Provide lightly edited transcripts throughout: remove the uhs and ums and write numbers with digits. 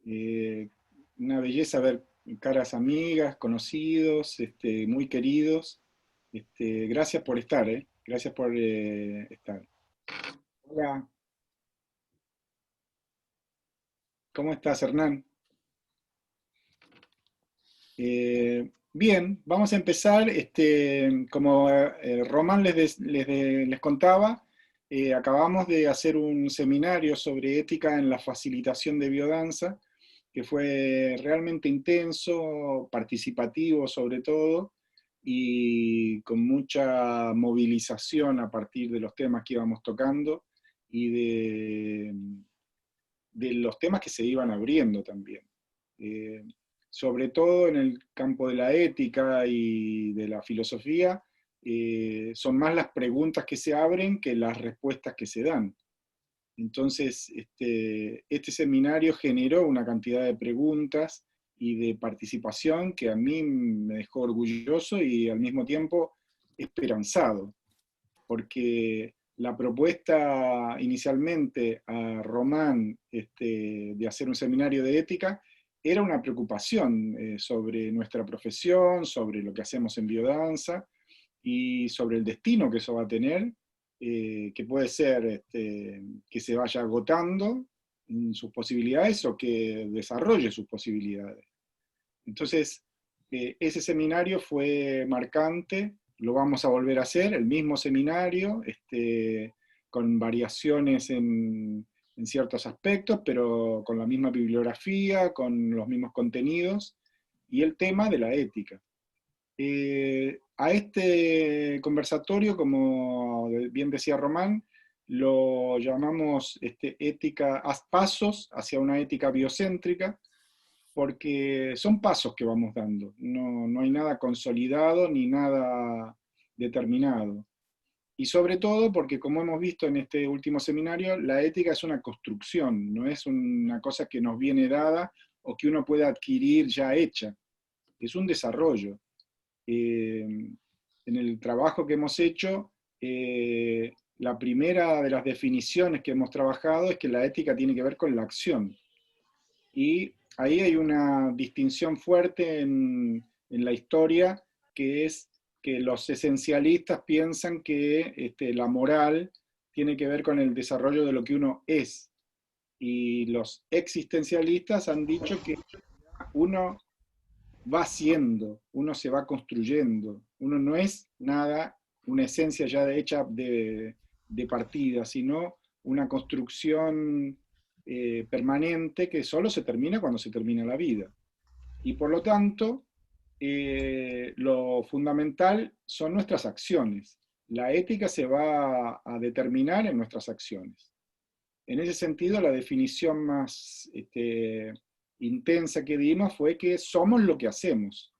Eh, una belleza ver caras amigas, conocidos, muy queridos. Gracias por estar, ¿eh? Gracias por estar. Hola, ¿cómo estás, Hernán? Bien, vamos a empezar. Como Román les contaba, acabamos de hacer un seminario sobre ética en la facilitación de biodanza, que fue realmente intenso, participativo sobre todo, y con mucha movilización a partir de los temas que íbamos tocando y de los temas que se iban abriendo también. Eh, Sobre todo en el campo de la ética y de la filosofía, son más las preguntas que se abren que las respuestas que se dan. Entonces, este seminario generó una cantidad de preguntas y de participación que a mí me dejó orgulloso y al mismo tiempo esperanzado, porque la propuesta inicialmente a Román de hacer un seminario de ética era una preocupación sobre nuestra profesión, sobre lo que hacemos en biodanza y sobre el destino que eso va a tener, que puede ser que se vaya agotando en sus posibilidades o que desarrolle sus posibilidades. Entonces, ese seminario fue marcante, lo vamos a volver a hacer, el mismo seminario, con variaciones en ciertos aspectos, pero con la misma bibliografía, con los mismos contenidos, y el tema de la ética. A este conversatorio, como bien decía Román, lo llamamos ética, pasos hacia una ética biocéntrica, porque son pasos que vamos dando, no hay nada consolidado ni nada determinado. Y sobre todo porque, como hemos visto en este último seminario, la ética es una construcción, no es una cosa que nos viene dada o que uno puede adquirir ya hecha, es un desarrollo. En el trabajo que hemos hecho, la primera de las definiciones que hemos trabajado es que la ética tiene que ver con la acción. Y ahí hay una distinción fuerte en la historia, que es que los esencialistas piensan que la moral tiene que ver con el desarrollo de lo que uno es. Y los existencialistas han dicho que uno va siendo, uno se va construyendo, uno no es nada, una esencia ya hecha de partida, sino una construcción permanente que solo se termina cuando se termina la vida. Y por lo tanto, lo fundamental son nuestras acciones. La ética se va a determinar en nuestras acciones. En ese sentido, la definición más intensa que dimos fue que somos lo que hacemos.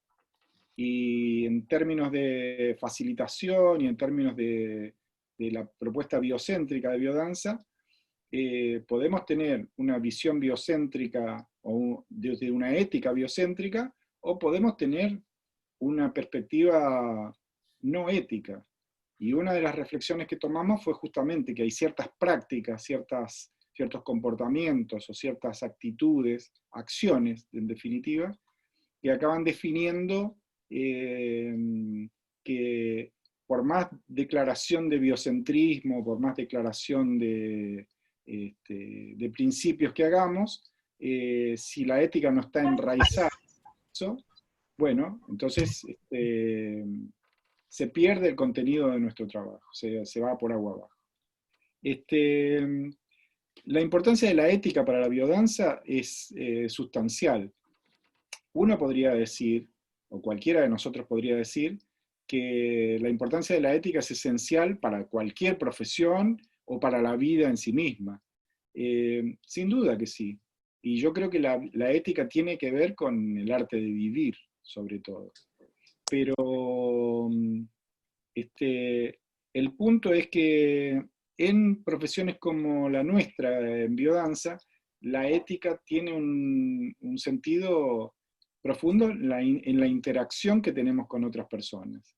Y en términos de facilitación y en términos de la propuesta biocéntrica de biodanza, podemos tener una visión biocéntrica o desde una ética biocéntrica, o podemos tener una perspectiva no ética. Y una de las reflexiones que tomamos fue justamente que hay ciertas prácticas, ciertos comportamientos o ciertas actitudes, acciones en definitiva, que acaban definiendo que por más declaración de biocentrismo, por más declaración de principios que hagamos, si la ética no está enraizada en eso, bueno, entonces se pierde el contenido de nuestro trabajo, se va por agua abajo. La importancia de la ética para la biodanza es sustancial. Uno podría decir, o cualquiera de nosotros podría decir, que la importancia de la ética es esencial para cualquier profesión o para la vida en sí misma. Sin duda que sí. Y yo creo que la ética tiene que ver con el arte de vivir, sobre todo. Pero el punto es que en profesiones como la nuestra, en biodanza, la ética tiene un sentido profundo en la interacción que tenemos con otras personas.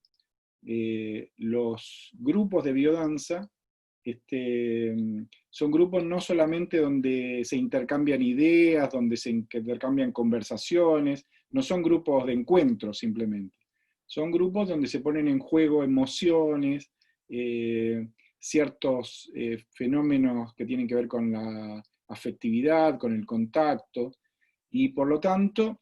Los grupos de biodanza son grupos no solamente donde se intercambian ideas, donde se intercambian conversaciones, no son grupos de encuentro simplemente. Son grupos donde se ponen en juego emociones, ciertos fenómenos que tienen que ver con la afectividad, con el contacto, y por lo tanto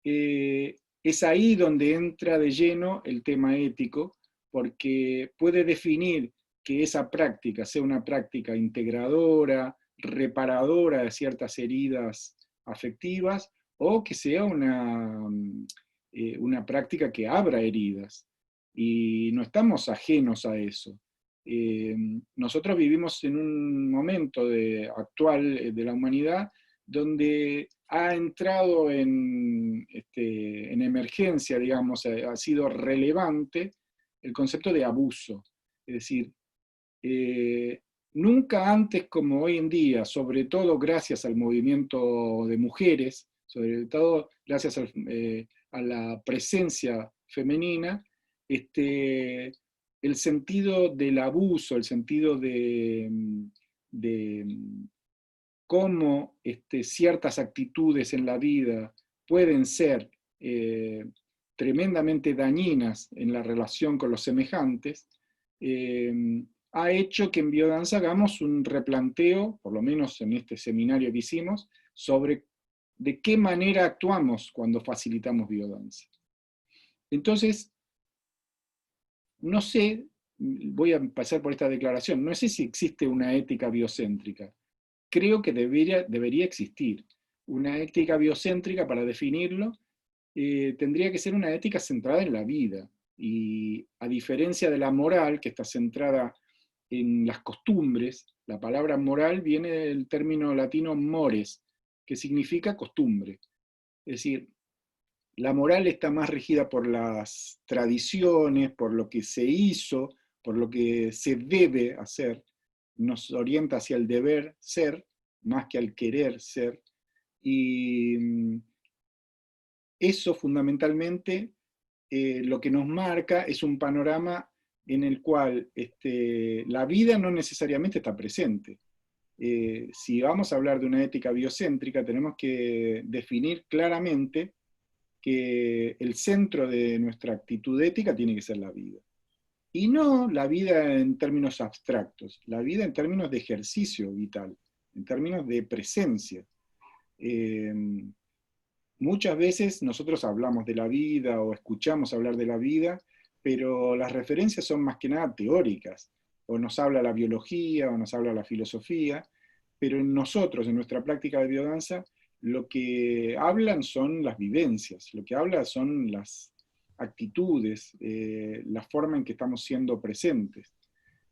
es ahí donde entra de lleno el tema ético, porque puede definir que esa práctica sea una práctica integradora, reparadora de ciertas heridas afectivas, o que sea una práctica que abra heridas. Y no estamos ajenos a eso. Nosotros vivimos en un momento actual de la humanidad donde ha entrado en emergencia, digamos, ha sido relevante el concepto de abuso. Es decir, nunca antes como hoy en día, sobre todo gracias al movimiento de mujeres, sobre todo gracias a la presencia femenina, el sentido del abuso, el sentido de cómo ciertas actitudes en la vida pueden ser tremendamente dañinas en la relación con los semejantes, ha hecho que en biodanza hagamos un replanteo, por lo menos en este seminario que hicimos, sobre de qué manera actuamos cuando facilitamos biodanza. Entonces, no sé, voy a pasar por esta declaración, no sé si existe una ética biocéntrica. Creo que debería existir. Una ética biocéntrica, para definirlo, tendría que ser una ética centrada en la vida. Y a diferencia de la moral, que está centrada en las costumbres, la palabra moral viene del término latino mores, que significa costumbre. Es decir, la moral está más regida por las tradiciones, por lo que se hizo, por lo que se debe hacer, nos orienta hacia el deber ser, más que al querer ser, y eso fundamentalmente lo que nos marca es un panorama en el cual la vida no necesariamente está presente. Si vamos a hablar de una ética biocéntrica, tenemos que definir claramente que el centro de nuestra actitud ética tiene que ser la vida. Y no la vida en términos abstractos, la vida en términos de ejercicio vital, en términos de presencia. Eh, Muchas veces nosotros hablamos de la vida o escuchamos hablar de la vida, pero las referencias son más que nada teóricas. O nos habla la biología, o nos habla la filosofía, pero en nosotros, en nuestra práctica de biodanza, lo que hablan son las vivencias, lo que habla son las actitudes, la forma en que estamos siendo presentes.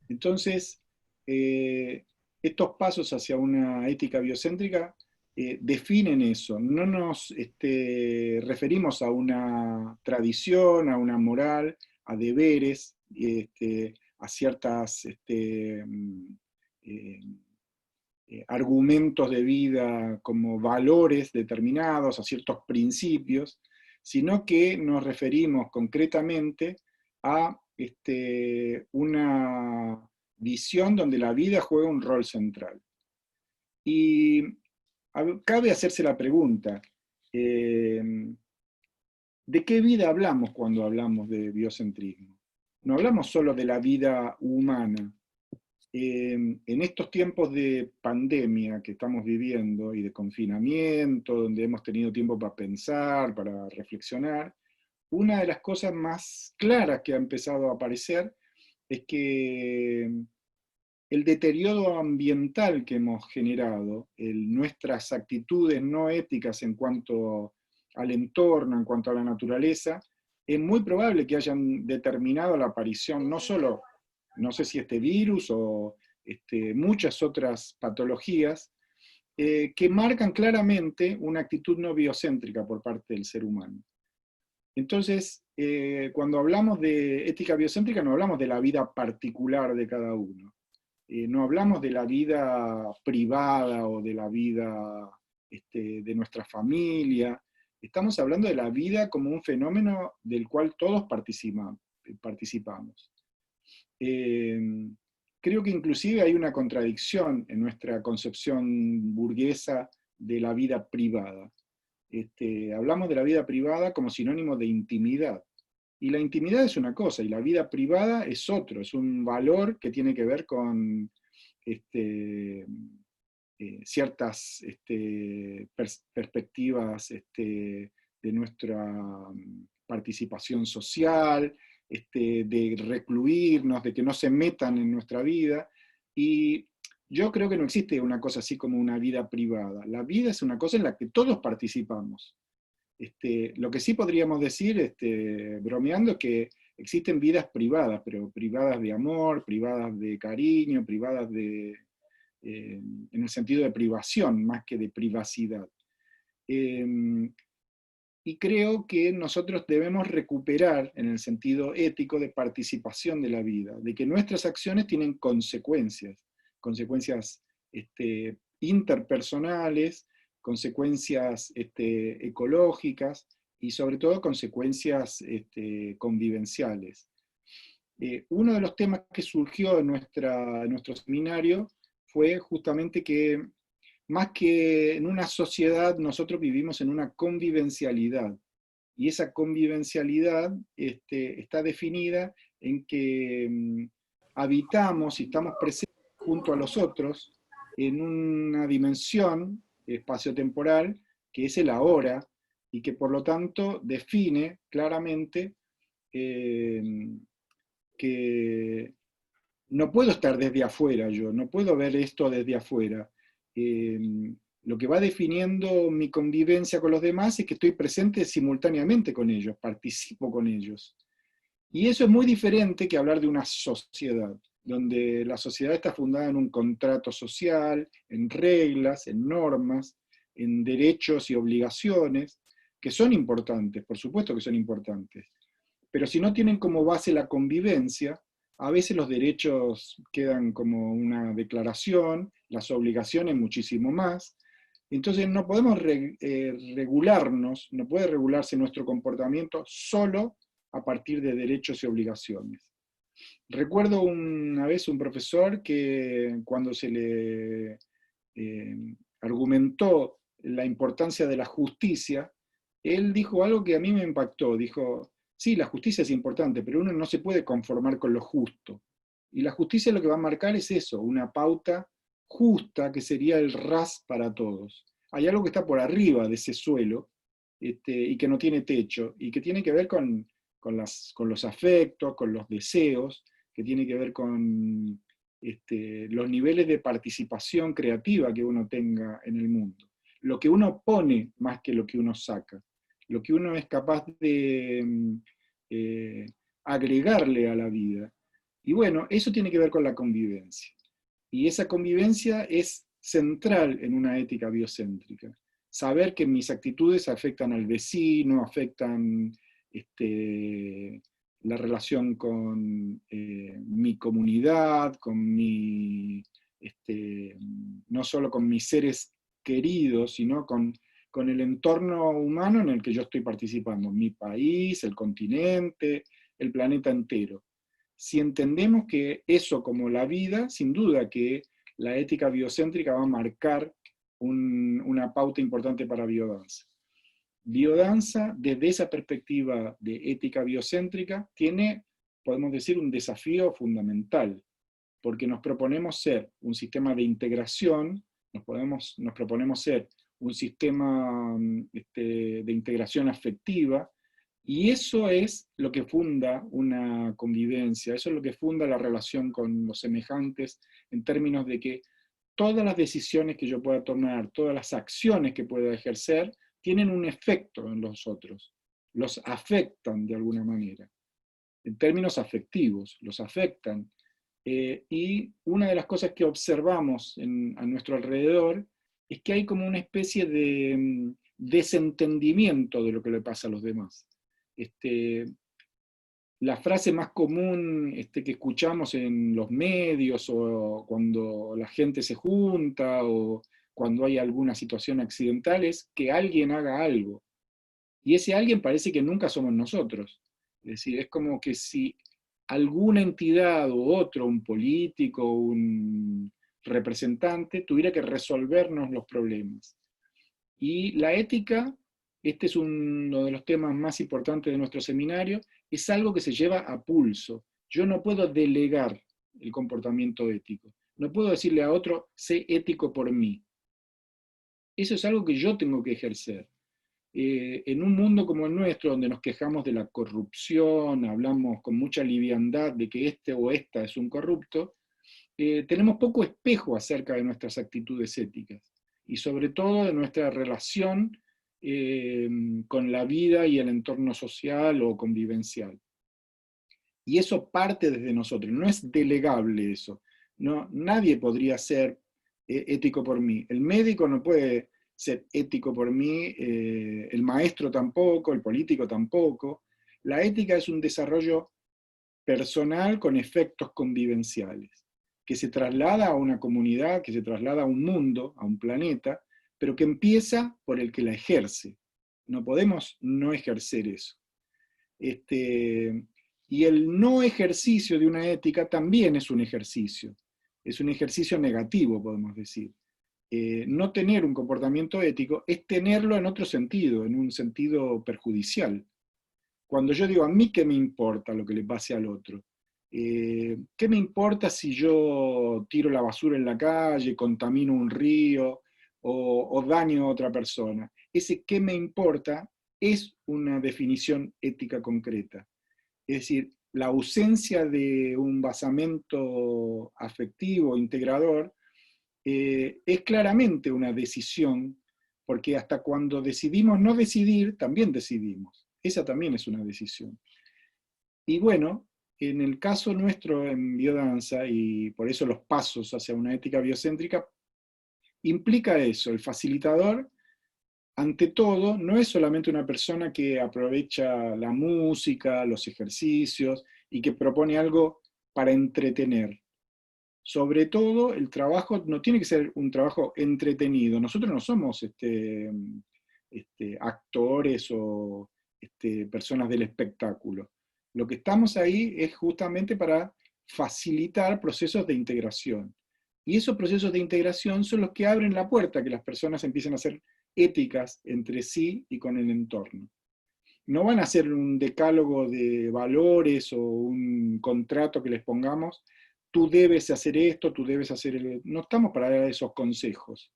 Entonces, estos pasos hacia una ética biocéntrica definen eso. No nos referimos a una tradición, a una moral, a deberes, a ciertas eh, argumentos de vida como valores determinados, a ciertos principios, sino que nos referimos concretamente a una visión donde la vida juega un rol central. Y cabe hacerse la pregunta, ¿de qué vida hablamos cuando hablamos de biocentrismo? No hablamos solo de la vida humana. En estos tiempos de pandemia que estamos viviendo y de confinamiento, donde hemos tenido tiempo para pensar, para reflexionar, una de las cosas más claras que ha empezado a aparecer es que el deterioro ambiental que hemos generado, nuestras actitudes no éticas en cuanto al entorno, en cuanto a la naturaleza, es muy probable que hayan determinado la aparición no solo, no sé si este virus o muchas otras patologías, que marcan claramente una actitud no biocéntrica por parte del ser humano. Entonces, cuando hablamos de ética biocéntrica, no hablamos de la vida particular de cada uno. No hablamos de la vida privada o de la vida de nuestra familia. Estamos hablando de la vida como un fenómeno del cual todos participamos. creo que inclusive hay una contradicción en nuestra concepción burguesa de la vida privada. Hablamos de la vida privada como sinónimo de intimidad. Y la intimidad es una cosa, y la vida privada es otro, es un valor que tiene que ver con ciertas perspectivas de nuestra participación social, de recluirnos, de que no se metan en nuestra vida. Y yo creo que no existe una cosa así como una vida privada. La vida es una cosa en la que todos participamos. Lo que sí podríamos decir, bromeando, es que existen vidas privadas, pero privadas de amor, privadas de cariño, privadas en el sentido de privación, más que de privacidad. Y creo que nosotros debemos recuperar, en el sentido ético, de participación de la vida, de que nuestras acciones tienen consecuencias, consecuencias interpersonales, consecuencias ecológicas y sobre todo consecuencias convivenciales. Uno de los temas que surgió en nuestro seminario fue justamente que más que en una sociedad, nosotros vivimos en una convivencialidad. Y esa convivencialidad está definida en que habitamos y estamos presentes junto a los otros en una dimensión espaciotemporal que es el ahora, y que por lo tanto define claramente eh, que no puedo estar desde afuera yo, no puedo ver esto desde afuera. Eh, lo que va definiendo mi convivencia con los demás es que estoy presente simultáneamente con ellos, participo con ellos. Y eso es muy diferente que hablar de una sociedad, donde la sociedad está fundada en un contrato social, en reglas, en normas, en derechos y obligaciones, que son importantes, por supuesto que son importantes. Pero si no tienen como base la convivencia, a veces los derechos quedan como una declaración, las obligaciones muchísimo más. Entonces no podemos regularnos, no puede regularse nuestro comportamiento solo a partir de derechos y obligaciones. Recuerdo una vez un profesor que cuando se le argumentó la importancia de la justicia, él dijo algo que a mí me impactó. Dijo, sí, la justicia es importante, pero uno no se puede conformar con lo justo. Y la justicia lo que va a marcar es eso, una pauta justa que sería el RAS para todos. Hay algo que está por arriba de ese suelo y que no tiene techo y que tiene que ver con los afectos, con los deseos, que tiene que ver con los niveles de participación creativa que uno tenga en el mundo. Lo que uno pone más que lo que uno saca. Lo que uno es capaz de agregarle a la vida. Y bueno, eso tiene que ver con la convivencia. Y esa convivencia es central en una ética biocéntrica. Saber que mis actitudes afectan al vecino, afectan la relación con mi comunidad, no solo con mis seres queridos, sino con el entorno humano en el que yo estoy participando, mi país, el continente, el planeta entero. Si entendemos que eso como la vida, sin duda que la ética biocéntrica va a marcar una pauta importante para biodanza. Biodanza, desde esa perspectiva de ética biocéntrica, tiene, podemos decir, un desafío fundamental, porque nos proponemos ser un sistema de integración, nos proponemos ser un sistema de integración afectiva, y eso es lo que funda una convivencia, eso es lo que funda la relación con los semejantes, en términos de que todas las decisiones que yo pueda tomar, todas las acciones que pueda ejercer, tienen un efecto en los otros, los afectan de alguna manera, en términos afectivos, los afectan. Y una de las cosas que observamos a nuestro alrededor es que hay como una especie de desentendimiento de lo que le pasa a los demás. La frase más común que escuchamos en los medios o cuando la gente se junta o cuando hay alguna situación accidental es que alguien haga algo. Y ese alguien parece que nunca somos nosotros. Es decir, es como que si alguna entidad u otro, un político, un representante, tuviera que resolvernos los problemas. Y la ética, este es uno de los temas más importantes de nuestro seminario, es algo que se lleva a pulso. Yo no puedo delegar el comportamiento ético. No puedo decirle a otro, sé ético por mí. Eso es algo que yo tengo que ejercer. En un mundo como el nuestro, donde nos quejamos de la corrupción, hablamos con mucha liviandad de que este o esta es un corrupto, tenemos poco espejo acerca de nuestras actitudes éticas y sobre todo de nuestra relación con la vida y el entorno social o convivencial. Y eso parte desde nosotros, no es delegable eso. No, nadie podría ser ético por mí. El médico no puede ser ético por mí, el maestro tampoco, el político tampoco. La ética es un desarrollo personal con efectos convivenciales, que se traslada a una comunidad, que se traslada a un mundo, a un planeta, pero que empieza por el que la ejerce. No podemos no ejercer eso. Y el no ejercicio de una ética también es un ejercicio negativo, podemos decir. No tener un comportamiento ético es tenerlo en otro sentido, en un sentido perjudicial. Cuando yo digo, a mí qué me importa lo que le pase al otro, ¿qué me importa si yo tiro la basura en la calle, contamino un río o daño a otra persona? Ese qué me importa es una definición ética concreta. Es decir, la ausencia de un basamento afectivo, integrador, es claramente una decisión, porque hasta cuando decidimos no decidir, también decidimos. Esa también es una decisión. Y bueno, en el caso nuestro en biodanza, y por eso los pasos hacia una ética biocéntrica, implica eso, el facilitador, ante todo, no es solamente una persona que aprovecha la música, los ejercicios, y que propone algo para entretener. Sobre todo, el trabajo no tiene que ser un trabajo entretenido. Nosotros no somos actores o personas del espectáculo. Lo que estamos ahí es justamente para facilitar procesos de integración. Y esos procesos de integración son los que abren la puerta a que las personas empiecen a ser éticas entre sí y con el entorno. No van a ser un decálogo de valores o un contrato que les pongamos, tú debes hacer esto, tú debes hacer el... No estamos para dar esos consejos.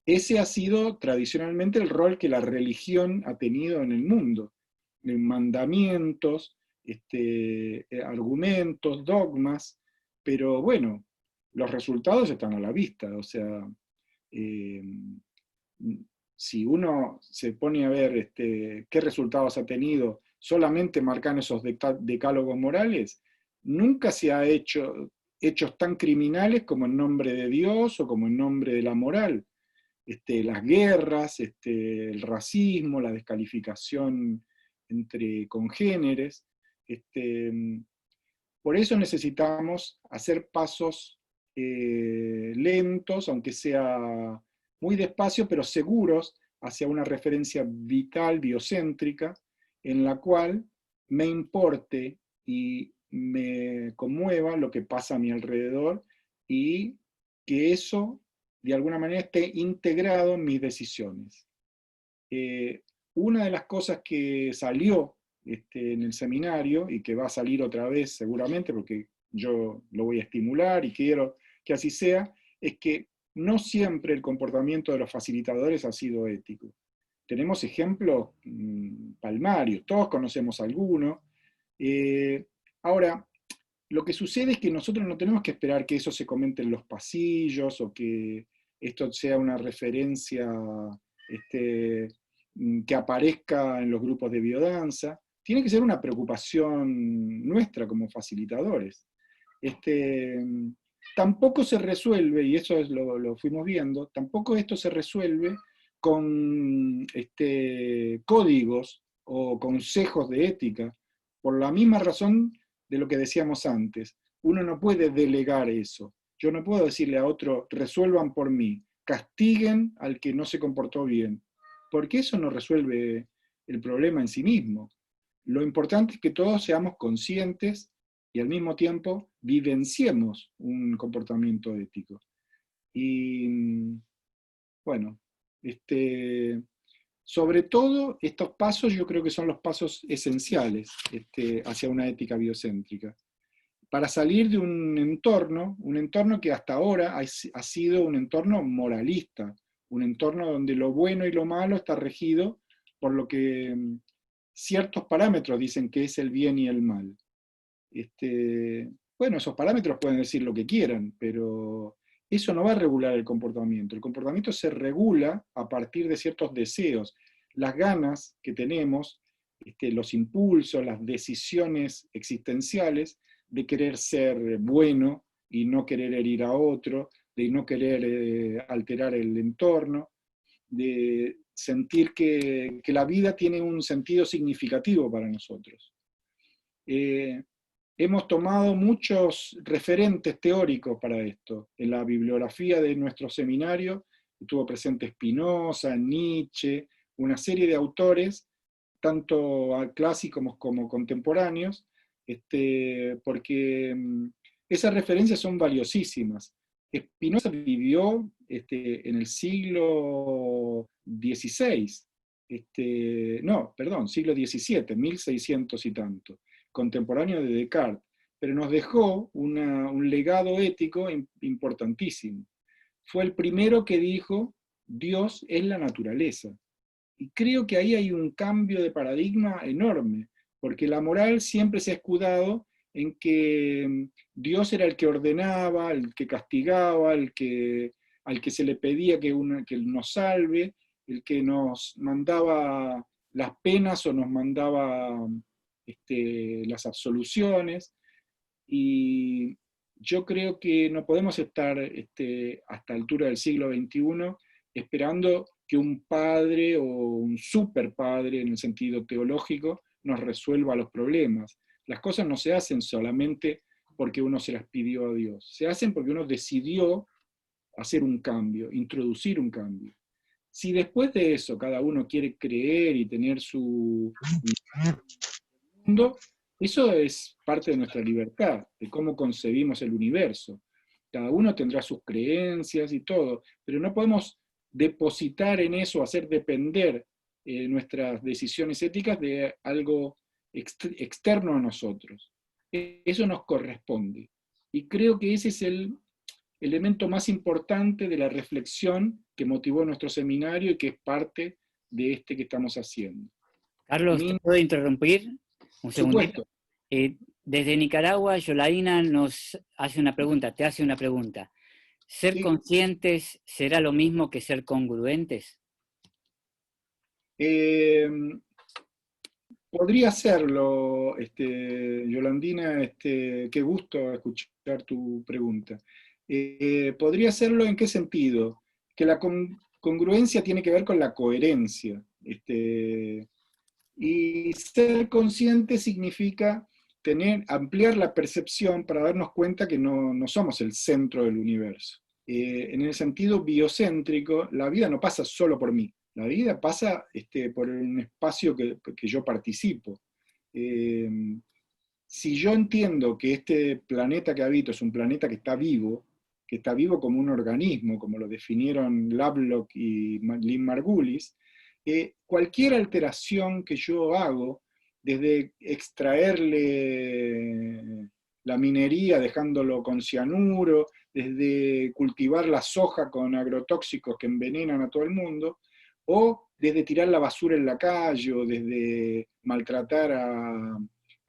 Ese ha sido tradicionalmente el rol que la religión ha tenido en el mundo. Mandamientos, argumentos, dogmas, pero bueno, los resultados están a la vista. O sea, eh, si uno se pone a ver qué resultados ha tenido solamente marcando esos decálogos morales, nunca se ha hecho hechos tan criminales como en nombre de Dios o como en nombre de la moral. Las guerras, el racismo, la descalificación entre congéneres. Por eso necesitamos hacer pasos lentos, aunque sea muy despacio, pero seguros, hacia una referencia vital, biocéntrica, en la cual me importe y me conmueva lo que pasa a mi alrededor y que eso de alguna manera esté integrado en mis decisiones. Una de las cosas que salió en el seminario y que va a salir otra vez seguramente, porque yo lo voy a estimular y quiero que así sea, es que no siempre el comportamiento de los facilitadores ha sido ético. Tenemos ejemplos palmarios, todos conocemos alguno. Ahora, lo que sucede es que nosotros no tenemos que esperar que eso se comente en los pasillos o que esto sea una referencia que aparezca en los grupos de biodanza. Tiene que ser una preocupación nuestra como facilitadores. Tampoco se resuelve, y eso lo fuimos viendo, tampoco esto se resuelve con códigos o consejos de ética, por la misma razón de lo que decíamos antes. Uno no puede delegar eso. Yo no puedo decirle a otro, resuelvan por mí, castiguen al que no se comportó bien, porque eso no resuelve el problema en sí mismo. Lo importante es que todos seamos conscientes y al mismo tiempo vivenciemos un comportamiento ético. Y bueno, sobre todo estos pasos yo creo que son los pasos esenciales hacia una ética biocéntrica. Para salir de un entorno que hasta ahora ha sido un entorno moralista, un entorno donde lo bueno y lo malo está regido por lo que ciertos parámetros dicen que es el bien y el mal. Bueno, esos parámetros pueden decir lo que quieran, pero eso no va a regular el comportamiento. El comportamiento se regula a partir de ciertos deseos, las ganas que tenemos, los impulsos, las decisiones existenciales de querer ser bueno y no querer herir a otro, de no querer alterar el entorno, de sentir que la vida tiene un sentido significativo para nosotros. Hemos tomado muchos referentes teóricos para esto. En la bibliografía de nuestro seminario estuvo presente Spinoza, Nietzsche, una serie de autores, tanto clásicos como contemporáneos, porque esas referencias son valiosísimas. Spinoza vivió en el siglo XVI, no, perdón, siglo XVII, 1600 y tanto, contemporáneo de Descartes, pero nos dejó un legado ético importantísimo. Fue el primero que dijo, Dios es la naturaleza. Y creo que ahí hay un cambio de paradigma enorme, porque la moral siempre se ha escudado en que Dios era el que ordenaba, el que castigaba, al que se le pedía que nos salve, el que nos mandaba las penas o nos mandaba las absoluciones, y yo creo que no podemos estar hasta altura del siglo XXI esperando que un padre o un superpadre en el sentido teológico nos resuelva los problemas. Las cosas no se hacen solamente porque uno se las pidió a Dios, se hacen porque uno decidió hacer un cambio, introducir un cambio. Si después de eso cada uno quiere creer y tener su mundo, eso es parte de nuestra libertad, de cómo concebimos el universo. Cada uno tendrá sus creencias y todo, pero no podemos depositar en eso, hacer depender nuestras decisiones éticas de algo externo a nosotros. Eso nos corresponde. Y creo que ese es el elemento más importante de la reflexión que motivó nuestro seminario y que es parte de este que estamos haciendo. Carlos, ¿te puedo interrumpir? Un segundito. Supuesto. Desde Nicaragua, Yolaina nos hace una pregunta, te hace una pregunta. ¿Ser Sí. conscientes será lo mismo que ser congruentes? Podría serlo, Yolandina, qué gusto escuchar tu pregunta. ¿Podría serlo en qué sentido? Que la congruencia tiene que ver con la coherencia. Y ser consciente significa ampliar la percepción para darnos cuenta que no somos el centro del universo. En el sentido biocéntrico, la vida no pasa solo por mí, la vida pasa por un espacio que yo participo. Si yo entiendo que este planeta que habito es un planeta que está vivo como un organismo, como lo definieron Lovelock y Lynn Margulis, cualquier alteración que yo hago, desde extraerle la minería dejándolo con cianuro, desde cultivar la soja con agrotóxicos que envenenan a todo el mundo, o desde tirar la basura en la calle, o desde maltratar a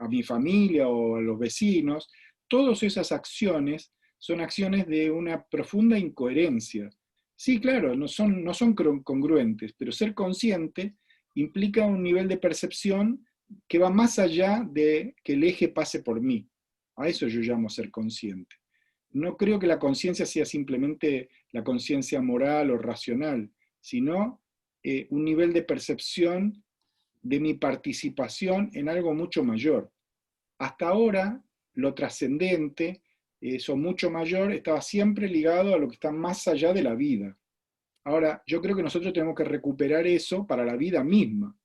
mi familia o a los vecinos, todas esas acciones son acciones de una profunda incoherencia. Sí, claro, no son congruentes, pero ser consciente implica un nivel de percepción que va más allá de que el eje pase por mí. A eso yo llamo ser consciente. No creo que la conciencia sea simplemente la conciencia moral o racional, sino un nivel de percepción de mi participación en algo mucho mayor. Hasta ahora, lo trascendente, eso mucho mayor, estaba siempre ligado a lo que está más allá de la vida. Ahora, yo creo que nosotros tenemos que recuperar eso para la vida misma,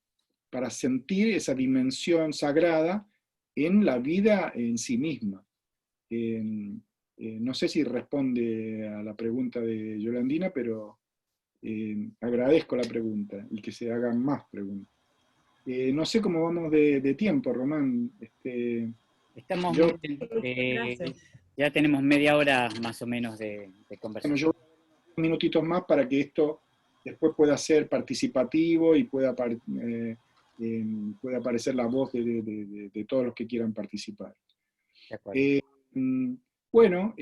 para sentir esa dimensión sagrada en la vida en sí misma. No sé si responde a la pregunta de Yolandina, pero agradezco la pregunta y que se hagan más preguntas. No sé cómo vamos de tiempo, Román. Estamos Yo, muy bien. Gracias. Ya tenemos media hora más o menos de bueno, conversación. yo unos minutitos más para que esto después pueda ser participativo y pueda aparecer la voz de todos los que quieran participar. De acuerdo. Mm, bueno,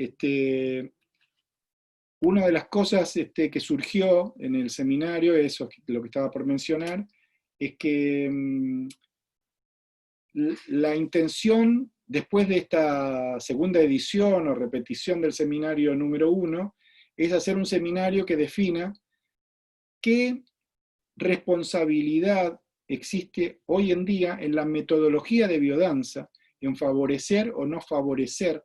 una de las cosas que surgió en el seminario, eso es lo que estaba por mencionar, es que la intención, después de esta segunda edición o repetición del seminario número 1, es hacer un seminario que defina qué responsabilidad existe hoy en día en la metodología de biodanza, en favorecer o no favorecer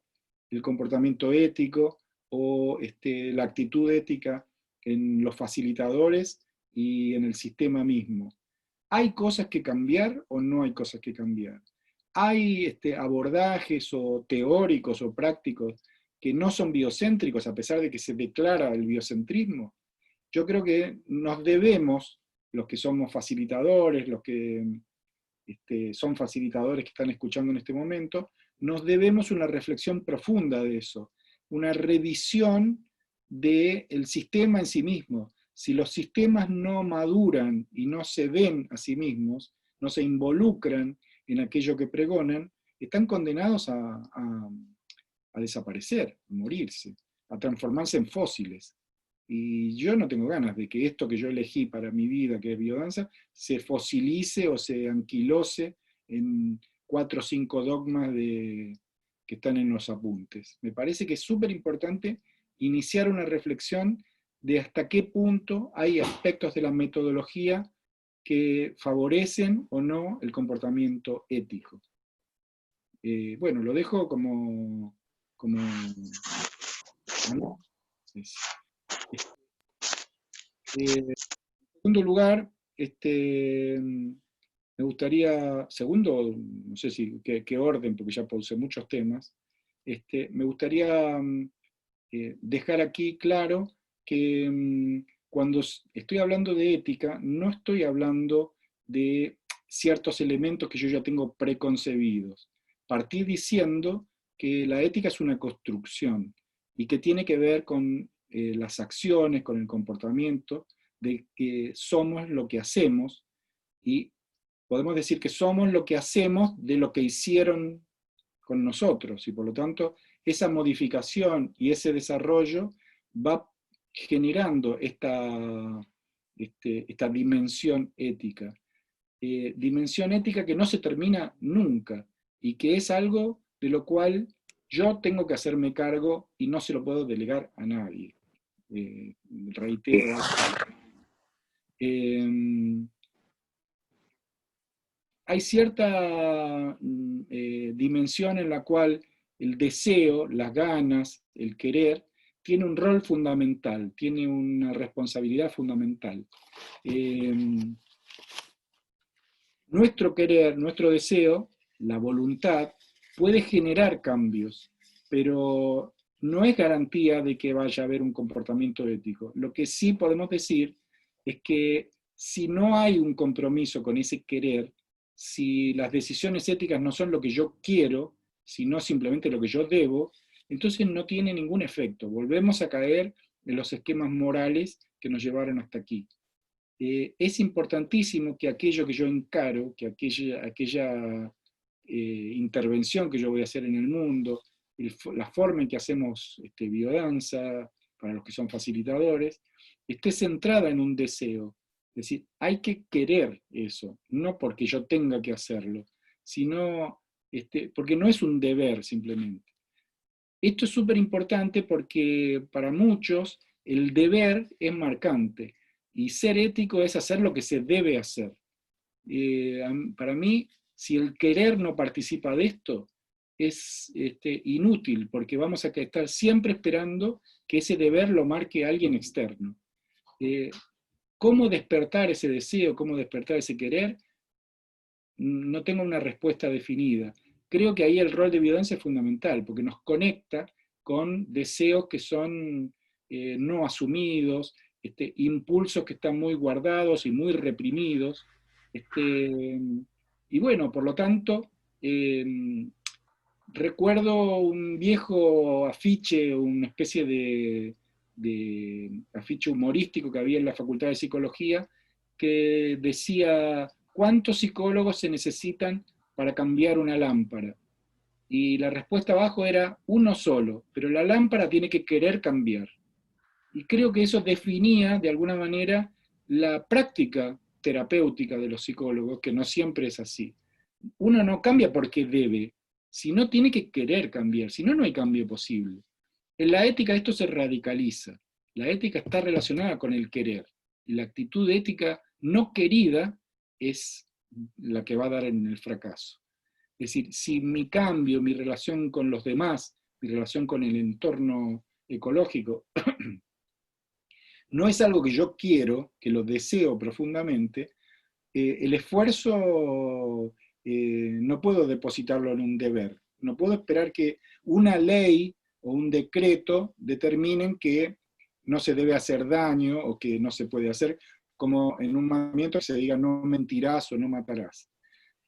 el comportamiento ético o la actitud ética en los facilitadores y en el sistema mismo. ¿Hay cosas que cambiar o no hay cosas que cambiar? ¿Hay abordajes o teóricos o prácticos que no son biocéntricos a pesar de que se declara el biocentrismo? Yo creo que nos debemos, los que somos facilitadores, los que son facilitadores que están escuchando en este momento, nos debemos una reflexión profunda de eso, una revisión del sistema en sí mismo. Si los sistemas no maduran y no se ven a sí mismos, no se involucran en aquello que pregonan, están condenados a desaparecer, a morirse, a transformarse en fósiles. Y yo no tengo ganas de que esto que yo elegí para mi vida, que es biodanza, se fosilice o se anquilose en 4 o 5 dogmas que están en los apuntes. Me parece que es súper importante iniciar una reflexión de hasta qué punto hay aspectos de la metodología que favorecen o no el comportamiento ético. Bueno, lo dejo como en segundo lugar, me gustaría, segundo, no sé si qué orden, porque ya puse muchos temas, me gustaría dejar aquí claro que cuando estoy hablando de ética, no estoy hablando de ciertos elementos que yo ya tengo preconcebidos. Partí diciendo que la ética es una construcción y que tiene que ver con las acciones, con el comportamiento, de que somos lo que hacemos y podemos decir que somos lo que hacemos de lo que hicieron con nosotros y por lo tanto esa modificación y ese desarrollo va generando esta dimensión ética. Dimensión ética que no se termina nunca y que es algo de lo cual yo tengo que hacerme cargo y no se lo puedo delegar a nadie. Reitero. Hay cierta dimensión en la cual el deseo, las ganas, el querer, tiene un rol fundamental, tiene una responsabilidad fundamental. Nuestro querer, nuestro deseo, la voluntad, puede generar cambios, pero no es garantía de que vaya a haber un comportamiento ético. Lo que sí podemos decir es que si no hay un compromiso con ese querer, si las decisiones éticas no son lo que yo quiero, sino simplemente lo que yo debo, entonces no tiene ningún efecto. Volvemos a caer en los esquemas morales que nos llevaron hasta aquí. Es importantísimo que aquello que yo encaro, que aquella intervención que yo voy a hacer en el mundo, la forma en que hacemos biodanza, para los que son facilitadores, esté centrada en un deseo. Es decir, hay que querer eso, no porque yo tenga que hacerlo, sino porque no es un deber simplemente. Esto es súper importante porque para muchos el deber es marcante y ser ético es hacer lo que se debe hacer. Para mí, si el querer no participa de esto, es inútil, porque vamos a estar siempre esperando que ese deber lo marque alguien externo. ¿Cómo despertar ese deseo, cómo despertar ese querer? No tengo una respuesta definida, creo que ahí el rol de biodanza es fundamental, porque nos conecta con deseos que son no asumidos, impulsos que están muy guardados y muy reprimidos. Y bueno, por lo tanto, recuerdo un viejo afiche, una especie de afiche humorístico que había en la Facultad de Psicología, que decía, ¿cuántos psicólogos se necesitan para cambiar una lámpara? Y la respuesta abajo era uno solo, pero la lámpara tiene que querer cambiar. Y creo que eso definía, de alguna manera, la práctica terapéutica de los psicólogos, que no siempre es así. Uno no cambia porque debe, sino tiene que querer cambiar, si no, no hay cambio posible. En la ética esto se radicaliza. La ética está relacionada con el querer. Y la actitud ética no querida es la que va a dar en el fracaso. Es decir, si mi cambio, mi relación con los demás, mi relación con el entorno ecológico, no es algo que yo quiero, que lo deseo profundamente, el esfuerzo no puedo depositarlo en un deber. No puedo esperar que una ley o un decreto determinen que no se debe hacer daño o que no se puede hacer, como en un mandamiento que se diga no mentirás o no matarás.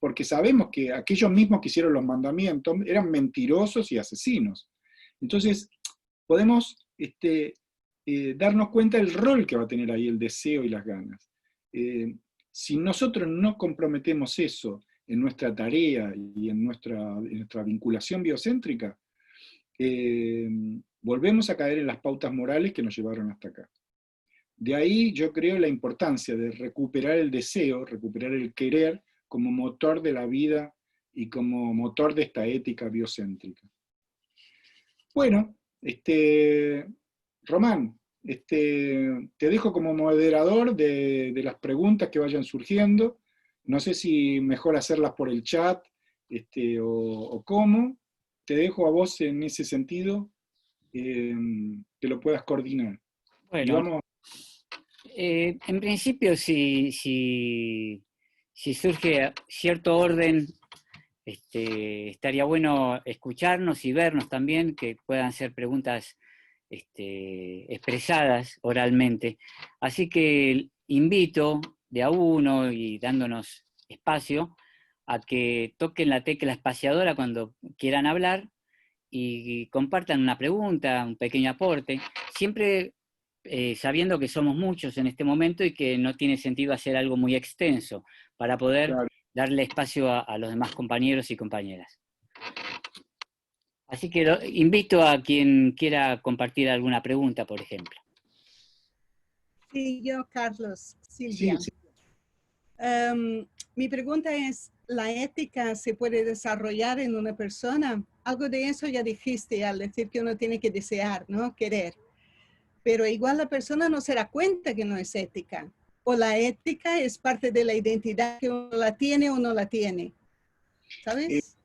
Porque sabemos que aquellos mismos que hicieron los mandamientos eran mentirosos y asesinos. Entonces, podemos darnos cuenta del rol que va a tener ahí el deseo y las ganas. Si nosotros no comprometemos eso en nuestra tarea y en nuestra vinculación biocéntrica, volvemos a caer en las pautas morales que nos llevaron hasta acá. De ahí yo creo la importancia de recuperar el deseo, recuperar el querer como motor de la vida y como motor de esta ética biocéntrica. Bueno, Román, te dejo como moderador de las preguntas que vayan surgiendo. No sé si mejor hacerlas por el chat o cómo. Te dejo a vos en ese sentido que lo puedas coordinar. Y Bueno, vamos. en principio, si surge cierto orden, estaría bueno escucharnos y vernos también, que puedan ser preguntas expresadas oralmente. Así que invito de a uno y dándonos espacio a que toquen la tecla espaciadora cuando quieran hablar y compartan una pregunta, un pequeño aporte, siempre sabiendo que somos muchos en este momento y que no tiene sentido hacer algo muy extenso para poder Claro. darle espacio a los demás compañeros y compañeras. Así que invito a quien quiera compartir alguna pregunta, por ejemplo. Sí, yo, Carlos, Silvia. Sí. Mi pregunta es, ¿la ética se puede desarrollar en una persona? Algo de eso ya dijiste al decir que uno tiene que desear, ¿no? Querer. Pero igual la persona no se da cuenta que no es ética. O la ética es parte de la identidad que uno la tiene o no la tiene. ¿Sabes?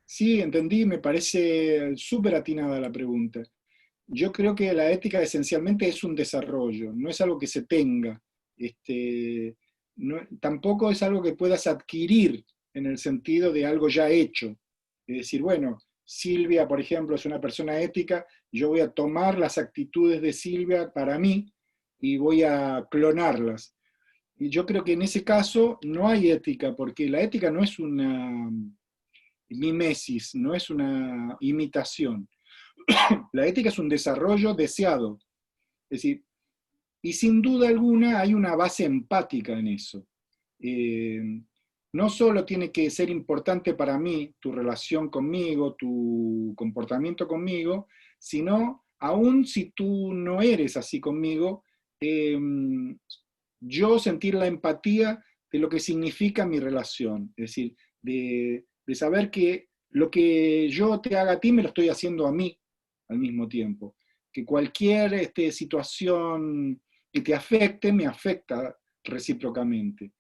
Sí, entendí, me parece súper atinada la pregunta. Yo creo que la ética esencialmente es un desarrollo, no es algo que se tenga. Tampoco es algo que puedas adquirir en el sentido de algo ya hecho. Es decir, bueno, Silvia, por ejemplo, es una persona ética, yo voy a tomar las actitudes de Silvia para mí y voy a clonarlas. Y yo creo que en ese caso no hay ética, porque la ética no es una mimesis, no es una imitación. La ética es un desarrollo deseado. Es decir, y sin duda alguna hay una base empática en eso. No solo tiene que ser importante para mí tu relación conmigo, tu comportamiento conmigo, sino aún si tú no eres así conmigo, yo sentir la empatía de lo que significa mi relación. Es decir, de saber que lo que yo te haga a ti me lo estoy haciendo a mí al mismo tiempo. Que cualquier situación que te afecte, me afecta recíprocamente.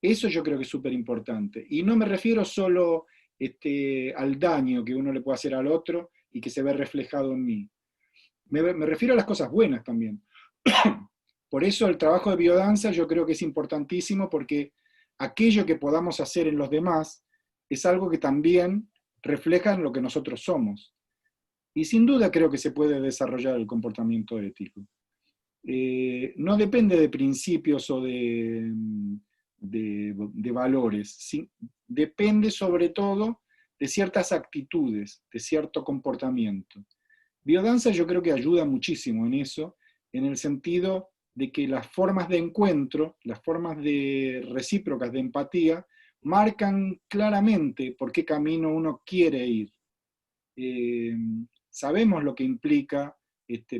Eso yo creo que es súper importante. Y no me refiero solo al daño que uno le puede hacer al otro y que se ve reflejado en mí. Me refiero a las cosas buenas también. Por eso el trabajo de biodanza yo creo que es importantísimo, porque aquello que podamos hacer en los demás es algo que también refleja en lo que nosotros somos. Y sin duda creo que se puede desarrollar el comportamiento ético. No depende de principios o de valores, depende sobre todo de ciertas actitudes, de cierto comportamiento. Biodanza yo creo que ayuda muchísimo en eso, en el sentido de que las formas de encuentro, las formas recíprocas de empatía, marcan claramente por qué camino uno quiere ir. Sabemos lo que implica,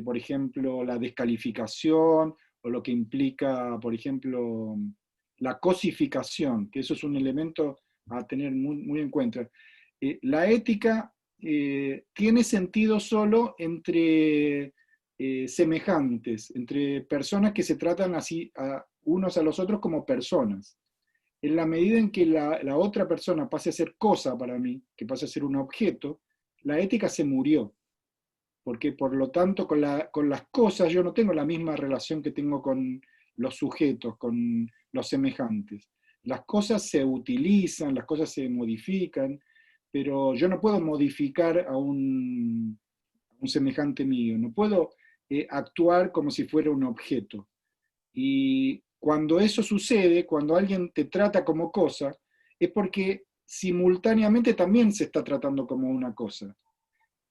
por ejemplo, la descalificación, o lo que implica, por ejemplo, la cosificación, que eso es un elemento a tener muy, muy en cuenta. La ética tiene sentido solo entre semejantes, entre personas que se tratan así unos a los otros como personas. En la medida en que la otra persona pase a ser cosa para mí, que pase a ser un objeto, la ética se murió. Porque por lo tanto con las cosas yo no tengo la misma relación que tengo con los sujetos, con los semejantes. Las cosas se utilizan, las cosas se modifican, pero yo no puedo modificar a un semejante mío, no puedo actuar como si fuera un objeto. Y cuando eso sucede, cuando alguien te trata como cosa, es porque simultáneamente también se está tratando como una cosa.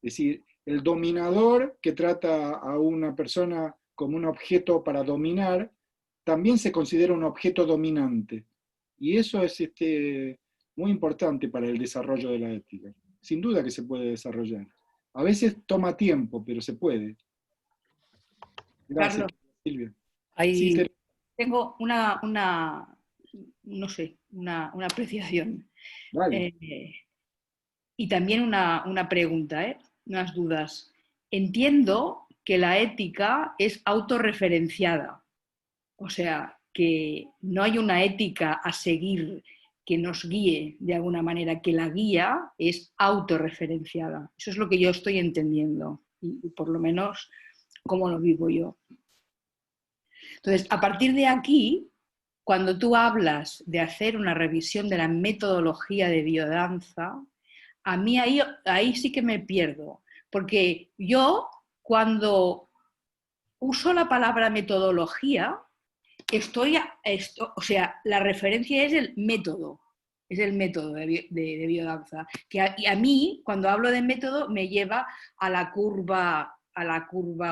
Es decir, el dominador que trata a una persona como un objeto para dominar, también se considera un objeto dominante. Y eso es muy importante para el desarrollo de la ética. Sin duda que se puede desarrollar. A veces toma tiempo, pero se puede. Gracias, Carlos, Silvia. Hay, Sí, tengo no sé, una apreciación. vale. Y también una pregunta, unas dudas. Entiendo que la ética es autorreferenciada, o sea, que no hay una ética a seguir que nos guíe de alguna manera, que la guía es autorreferenciada. Eso es lo que yo estoy entendiendo, y por lo menos cómo lo vivo yo. Entonces, a partir de aquí, cuando tú hablas de hacer una revisión de la metodología de biodanza, a mí ahí sí que me pierdo, porque yo cuando uso la palabra metodología, o sea, la referencia es el método de biodanza, que a mí, cuando hablo de método, me lleva a la curva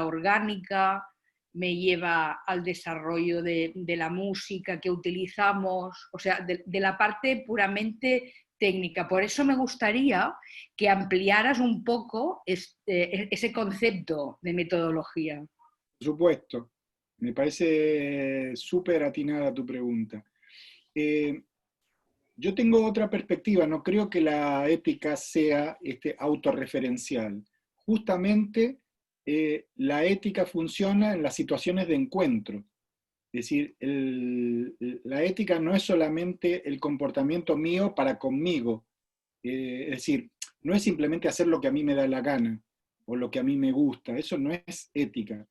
orgánica, me lleva al desarrollo de la música que utilizamos, o sea, de la parte puramente técnica. Por eso me gustaría que ampliaras un poco ese concepto de metodología. Por supuesto. Me parece súper atinada tu pregunta. Yo tengo otra perspectiva, no creo que la ética sea autorreferencial. Justamente la ética funciona en las situaciones de encuentro. Es decir, la ética no es solamente el comportamiento mío para conmigo. Es decir, no es simplemente hacer lo que a mí me da la gana o lo que a mí me gusta. Eso no es ética.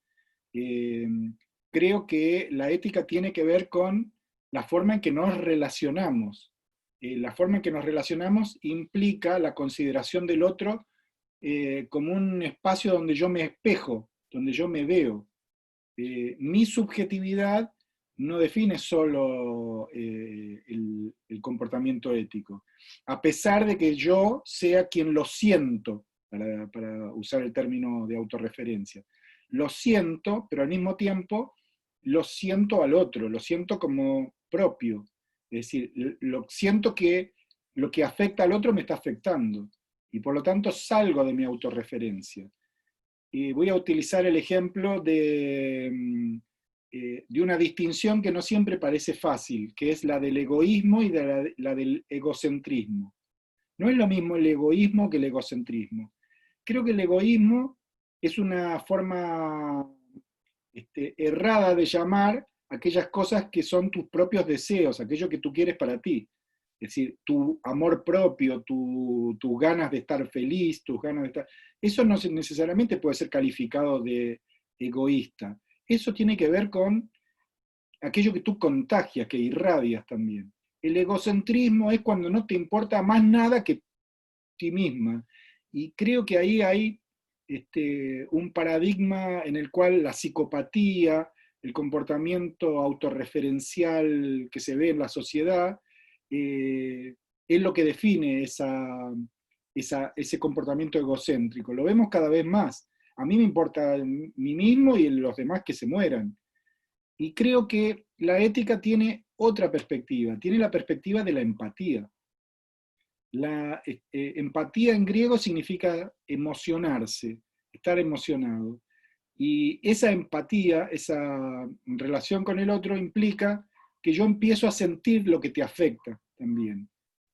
Creo que la ética tiene que ver con la forma en que nos relacionamos. La forma en que nos relacionamos implica la consideración del otro como un espacio donde yo me espejo, donde yo me veo. Mi subjetividad no define solo el comportamiento ético, a pesar de que yo sea quien lo siento, para usar el término de autorreferencia. Lo siento, pero al mismo tiempo lo siento al otro, lo siento como propio. Es decir, lo siento que lo que afecta al otro me está afectando, y por lo tanto salgo de mi autorreferencia. Y voy a utilizar el ejemplo de una distinción que no siempre parece fácil, que es la del egoísmo y la del egocentrismo. No es lo mismo el egoísmo que el egocentrismo. Creo que el egoísmo es una forma errada de llamar aquellas cosas que son tus propios deseos, aquello que tú quieres para ti. Es decir, tu amor propio, tus ganas de estar feliz, tus ganas de estar... Eso no necesariamente puede ser calificado de egoísta. Eso tiene que ver con aquello que tú contagias, que irradias también. El egocentrismo es cuando no te importa más nada que ti misma. Y creo que ahí hay un paradigma en el cual la psicopatía, el comportamiento autorreferencial que se ve en la sociedad, es lo que define ese comportamiento egocéntrico. Lo vemos cada vez más. A mí me importa mí mismo y los demás que se mueran. Y creo que la ética tiene otra perspectiva, tiene la perspectiva de la empatía. La empatía en griego significa emocionarse, estar emocionado. Y esa empatía, esa relación con el otro implica que yo empiezo a sentir lo que te afecta también.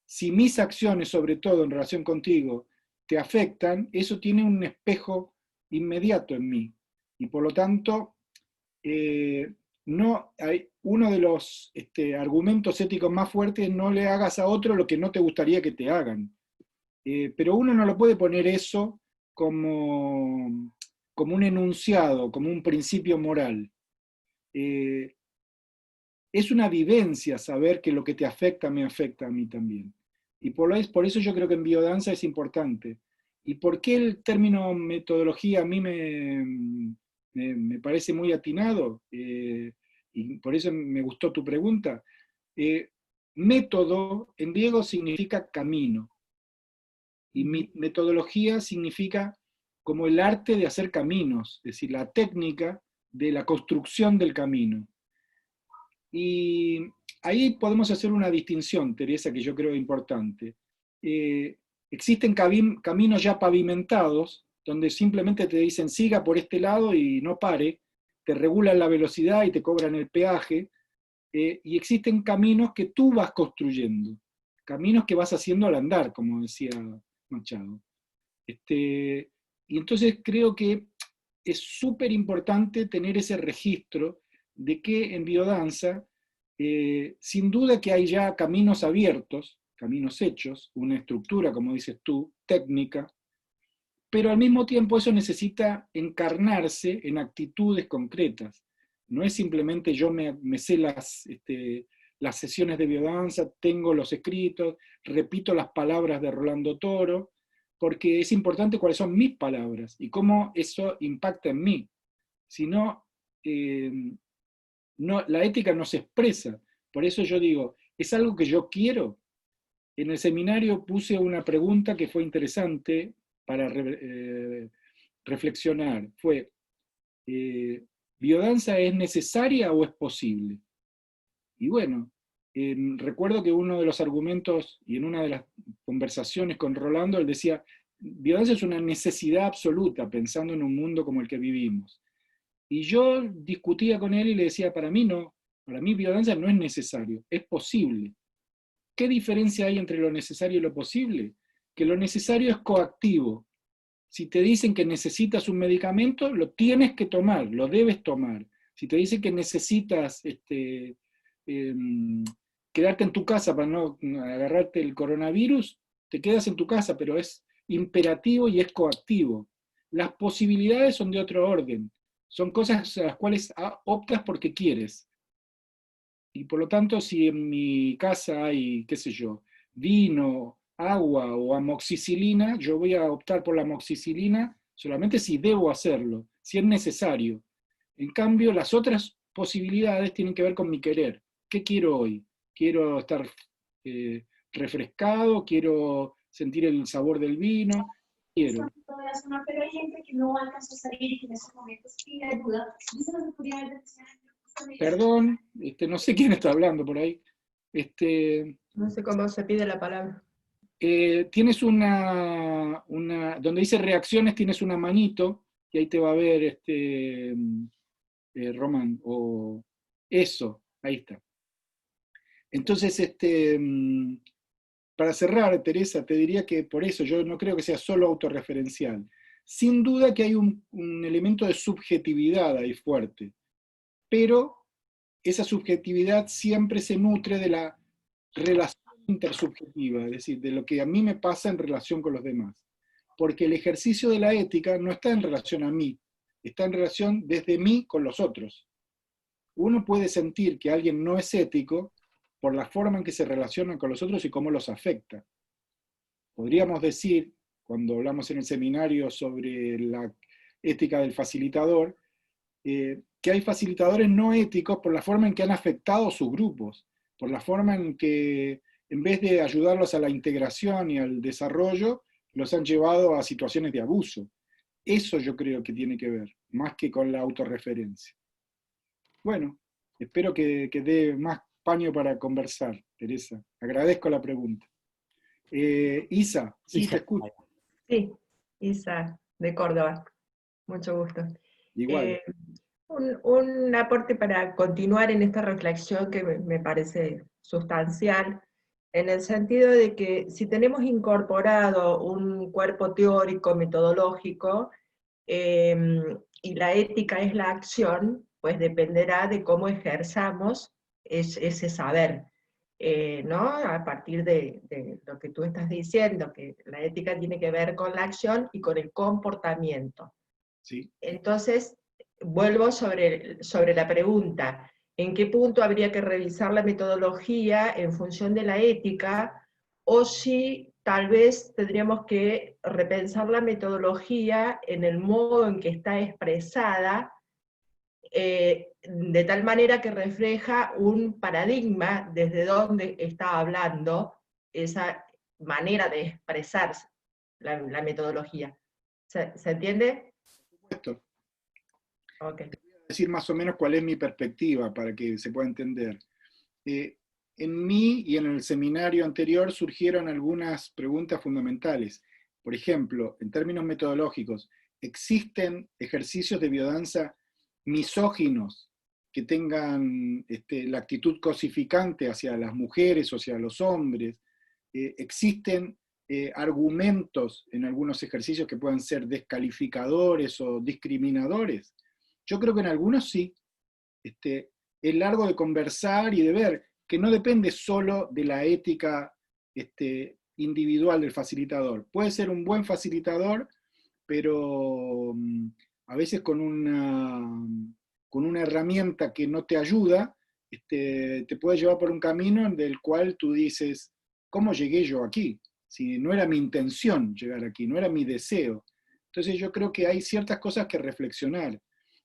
Si mis acciones, sobre todo en relación contigo, te afectan, eso tiene un espejo inmediato en mí. Y por lo tanto, no hay uno de los argumentos éticos más fuertes: no le hagas a otro lo que no te gustaría que te hagan. Pero uno no lo puede poner eso como un enunciado, como un principio moral. Es una vivencia saber que lo que te afecta me afecta a mí también. Y por eso yo creo que en biodanza es importante. ¿Y por qué el término metodología a mí me parece muy atinado? Y por eso me gustó tu pregunta. Método en griego significa camino. Y metodología significa como el arte de hacer caminos, es decir, la técnica de la construcción del camino. Y ahí podemos hacer una distinción, Teresa, que yo creo importante. Existen caminos ya pavimentados, donde simplemente te dicen siga por este lado y no pare, te regulan la velocidad y te cobran el peaje, y existen caminos que tú vas construyendo, caminos que vas haciendo al andar, como decía Machado. Y entonces creo que es súper importante tener ese registro de que en biodanza, sin duda que hay ya caminos abiertos, caminos hechos, una estructura, como dices tú, técnica, pero al mismo tiempo eso necesita encarnarse en actitudes concretas. No es simplemente yo me sé las sesiones de biodanza, tengo los escritos, repito las palabras de Rolando Toro, porque es importante cuáles son mis palabras y cómo eso impacta en mí. Si no, la ética no se expresa. Por eso yo digo, ¿es algo que yo quiero? En el seminario puse una pregunta que fue interesante para reflexionar. Fue, ¿biodanza es necesaria o es posible? Y bueno, recuerdo que uno de los argumentos, y en una de las conversaciones con Rolando, él decía, biodanza es una necesidad absoluta, pensando en un mundo como el que vivimos. Y yo discutía con él y le decía, para mí no, para mí biodanza no es necesario, es posible. ¿Qué diferencia hay entre lo necesario y lo posible? Que lo necesario es coactivo. Si te dicen que necesitas un medicamento, lo tienes que tomar, lo debes tomar. Si te dicen que necesitas quedarte en tu casa para no agarrarte el coronavirus, te quedas en tu casa, pero es imperativo y es coactivo. Las posibilidades son de otro orden. Son cosas a las cuales optas porque quieres. Y por lo tanto, si en mi casa hay, qué sé yo, vino, agua o amoxicilina, yo voy a optar por la amoxicilina solamente si debo hacerlo, si es necesario. En cambio, las otras posibilidades tienen que ver con mi querer. ¿Qué quiero hoy? ¿Quiero estar refrescado? ¿Quiero sentir el sabor del vino? Quiero. Pero hay gente que no alcanza a salir y que en esos momentos pide ayuda. Perdón, no sé quién está hablando por ahí. No sé cómo se pide la palabra. Tienes donde dice reacciones, tienes una manito, y ahí te va a ver Román, o eso, ahí está. Entonces, para cerrar, Teresa, te diría que por eso yo no creo que sea solo autorreferencial. Sin duda que hay un elemento de subjetividad ahí fuerte, pero esa subjetividad siempre se nutre de la relación intersubjetiva, es decir, de lo que a mí me pasa en relación con los demás. Porque el ejercicio de la ética no está en relación a mí, está en relación desde mí con los otros. Uno puede sentir que alguien no es ético por la forma en que se relacionan con los otros y cómo los afecta. Podríamos decir, cuando hablamos en el seminario sobre la ética del facilitador, que hay facilitadores no éticos por la forma en que han afectado sus grupos, por la forma en que, en vez de ayudarlos a la integración y al desarrollo, los han llevado a situaciones de abuso. Eso yo creo que tiene que ver, más que con la autorreferencia. Bueno, espero que dé más paño para conversar, Teresa. Agradezco la pregunta. Isa, sí, Isa. te escucho. Sí, Isa, de Córdoba. Mucho gusto. Igual. Un aporte para continuar en esta reflexión que me parece sustancial, en el sentido de que si tenemos incorporado un cuerpo teórico, metodológico, y la ética es la acción, pues dependerá de cómo ejerzamos ese saber, ¿no? A partir de lo que tú estás diciendo, que la ética tiene que ver con la acción y con el comportamiento. Sí. Entonces, vuelvo sobre la pregunta, ¿en qué punto habría que revisar la metodología en función de la ética? O si tal vez tendríamos que repensar la metodología en el modo en que está expresada, de tal manera que refleja un paradigma desde donde está hablando esa manera de expresarse la metodología. ¿Se entiende? Por supuesto. Okay. Voy a decir más o menos cuál es mi perspectiva para que se pueda entender. En mí y en el seminario anterior surgieron algunas preguntas fundamentales. Por ejemplo, en términos metodológicos, ¿existen ejercicios de biodanza misóginos que tengan la actitud cosificante hacia las mujeres o hacia los hombres? ¿Existen argumentos en algunos ejercicios que puedan ser descalificadores o discriminadores? Yo creo que en algunos sí. Es largo de conversar y de ver que no depende solo de la ética individual del facilitador. Puede ser un buen facilitador, pero a veces con una herramienta que no te ayuda, te puede llevar por un camino del cual tú dices, ¿cómo llegué yo aquí? Si no era mi intención llegar aquí, no era mi deseo. Entonces yo creo que hay ciertas cosas que reflexionar.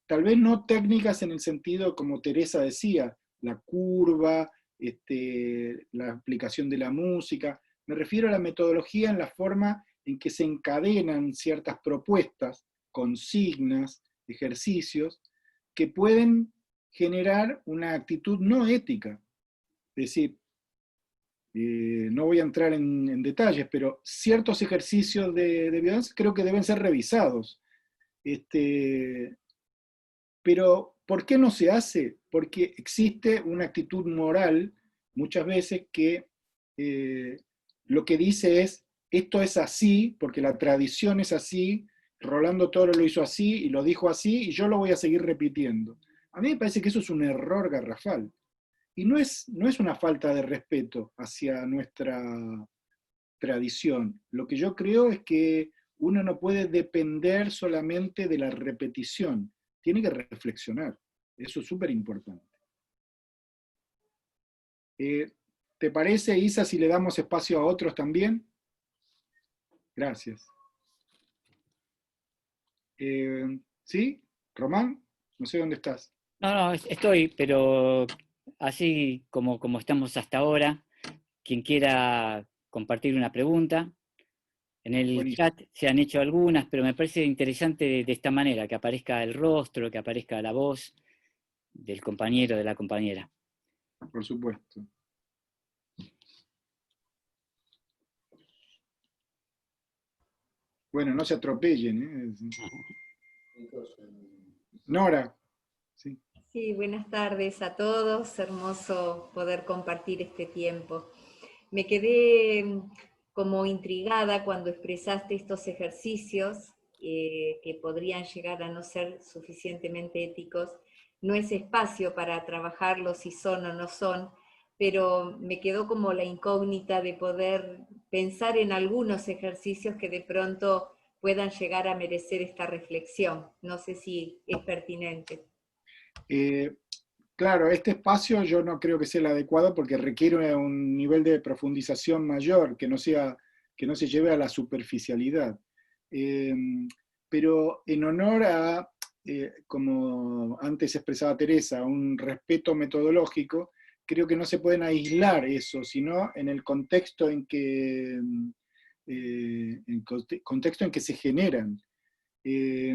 Tal vez no técnicas en el sentido, como Teresa decía, la curva, la aplicación de la música. Me refiero a la metodología en la forma en que se encadenan ciertas propuestas, consignas, ejercicios, que pueden generar una actitud no ética. Es decir, no voy a entrar en detalles, pero ciertos ejercicios de biodanza creo que deben ser revisados. Pero, ¿por qué no se hace? Porque existe una actitud moral, muchas veces, que lo que dice es, esto es así, porque la tradición es así, Rolando Toro lo hizo así, y lo dijo así, y yo lo voy a seguir repitiendo. A mí me parece que eso es un error garrafal. Y no es una falta de respeto hacia nuestra tradición. Lo que yo creo es que uno no puede depender solamente de la repetición, tiene que reflexionar. Eso es súper importante. ¿Te parece, Isa, si le damos espacio a otros también? Gracias. ¿Sí? ¿Román? No sé dónde estás. No, estoy, pero así como estamos hasta ahora, quien quiera compartir una pregunta, en el Buenísimo. chat se han hecho algunas, pero me parece interesante de esta manera, que aparezca el rostro, que aparezca la voz del compañero, de la compañera. Por supuesto. Bueno, no se atropellen. Nora. Sí. Sí, buenas tardes a todos. Hermoso poder compartir este tiempo. Me quedé como intrigada cuando expresaste estos ejercicios que podrían llegar a no ser suficientemente éticos. No es espacio para trabajarlos si son o no son, pero me quedó como la incógnita de poder pensar en algunos ejercicios que de pronto puedan llegar a merecer esta reflexión. No sé si es pertinente. Claro, este espacio yo no creo que sea el adecuado porque requiere un nivel de profundización mayor, que no se lleve a la superficialidad. Eh, pero en honor a, como antes expresaba Teresa, un respeto metodológico, creo que no se pueden aislar eso, sino en el contexto en que, contexto en que se generan. Eh,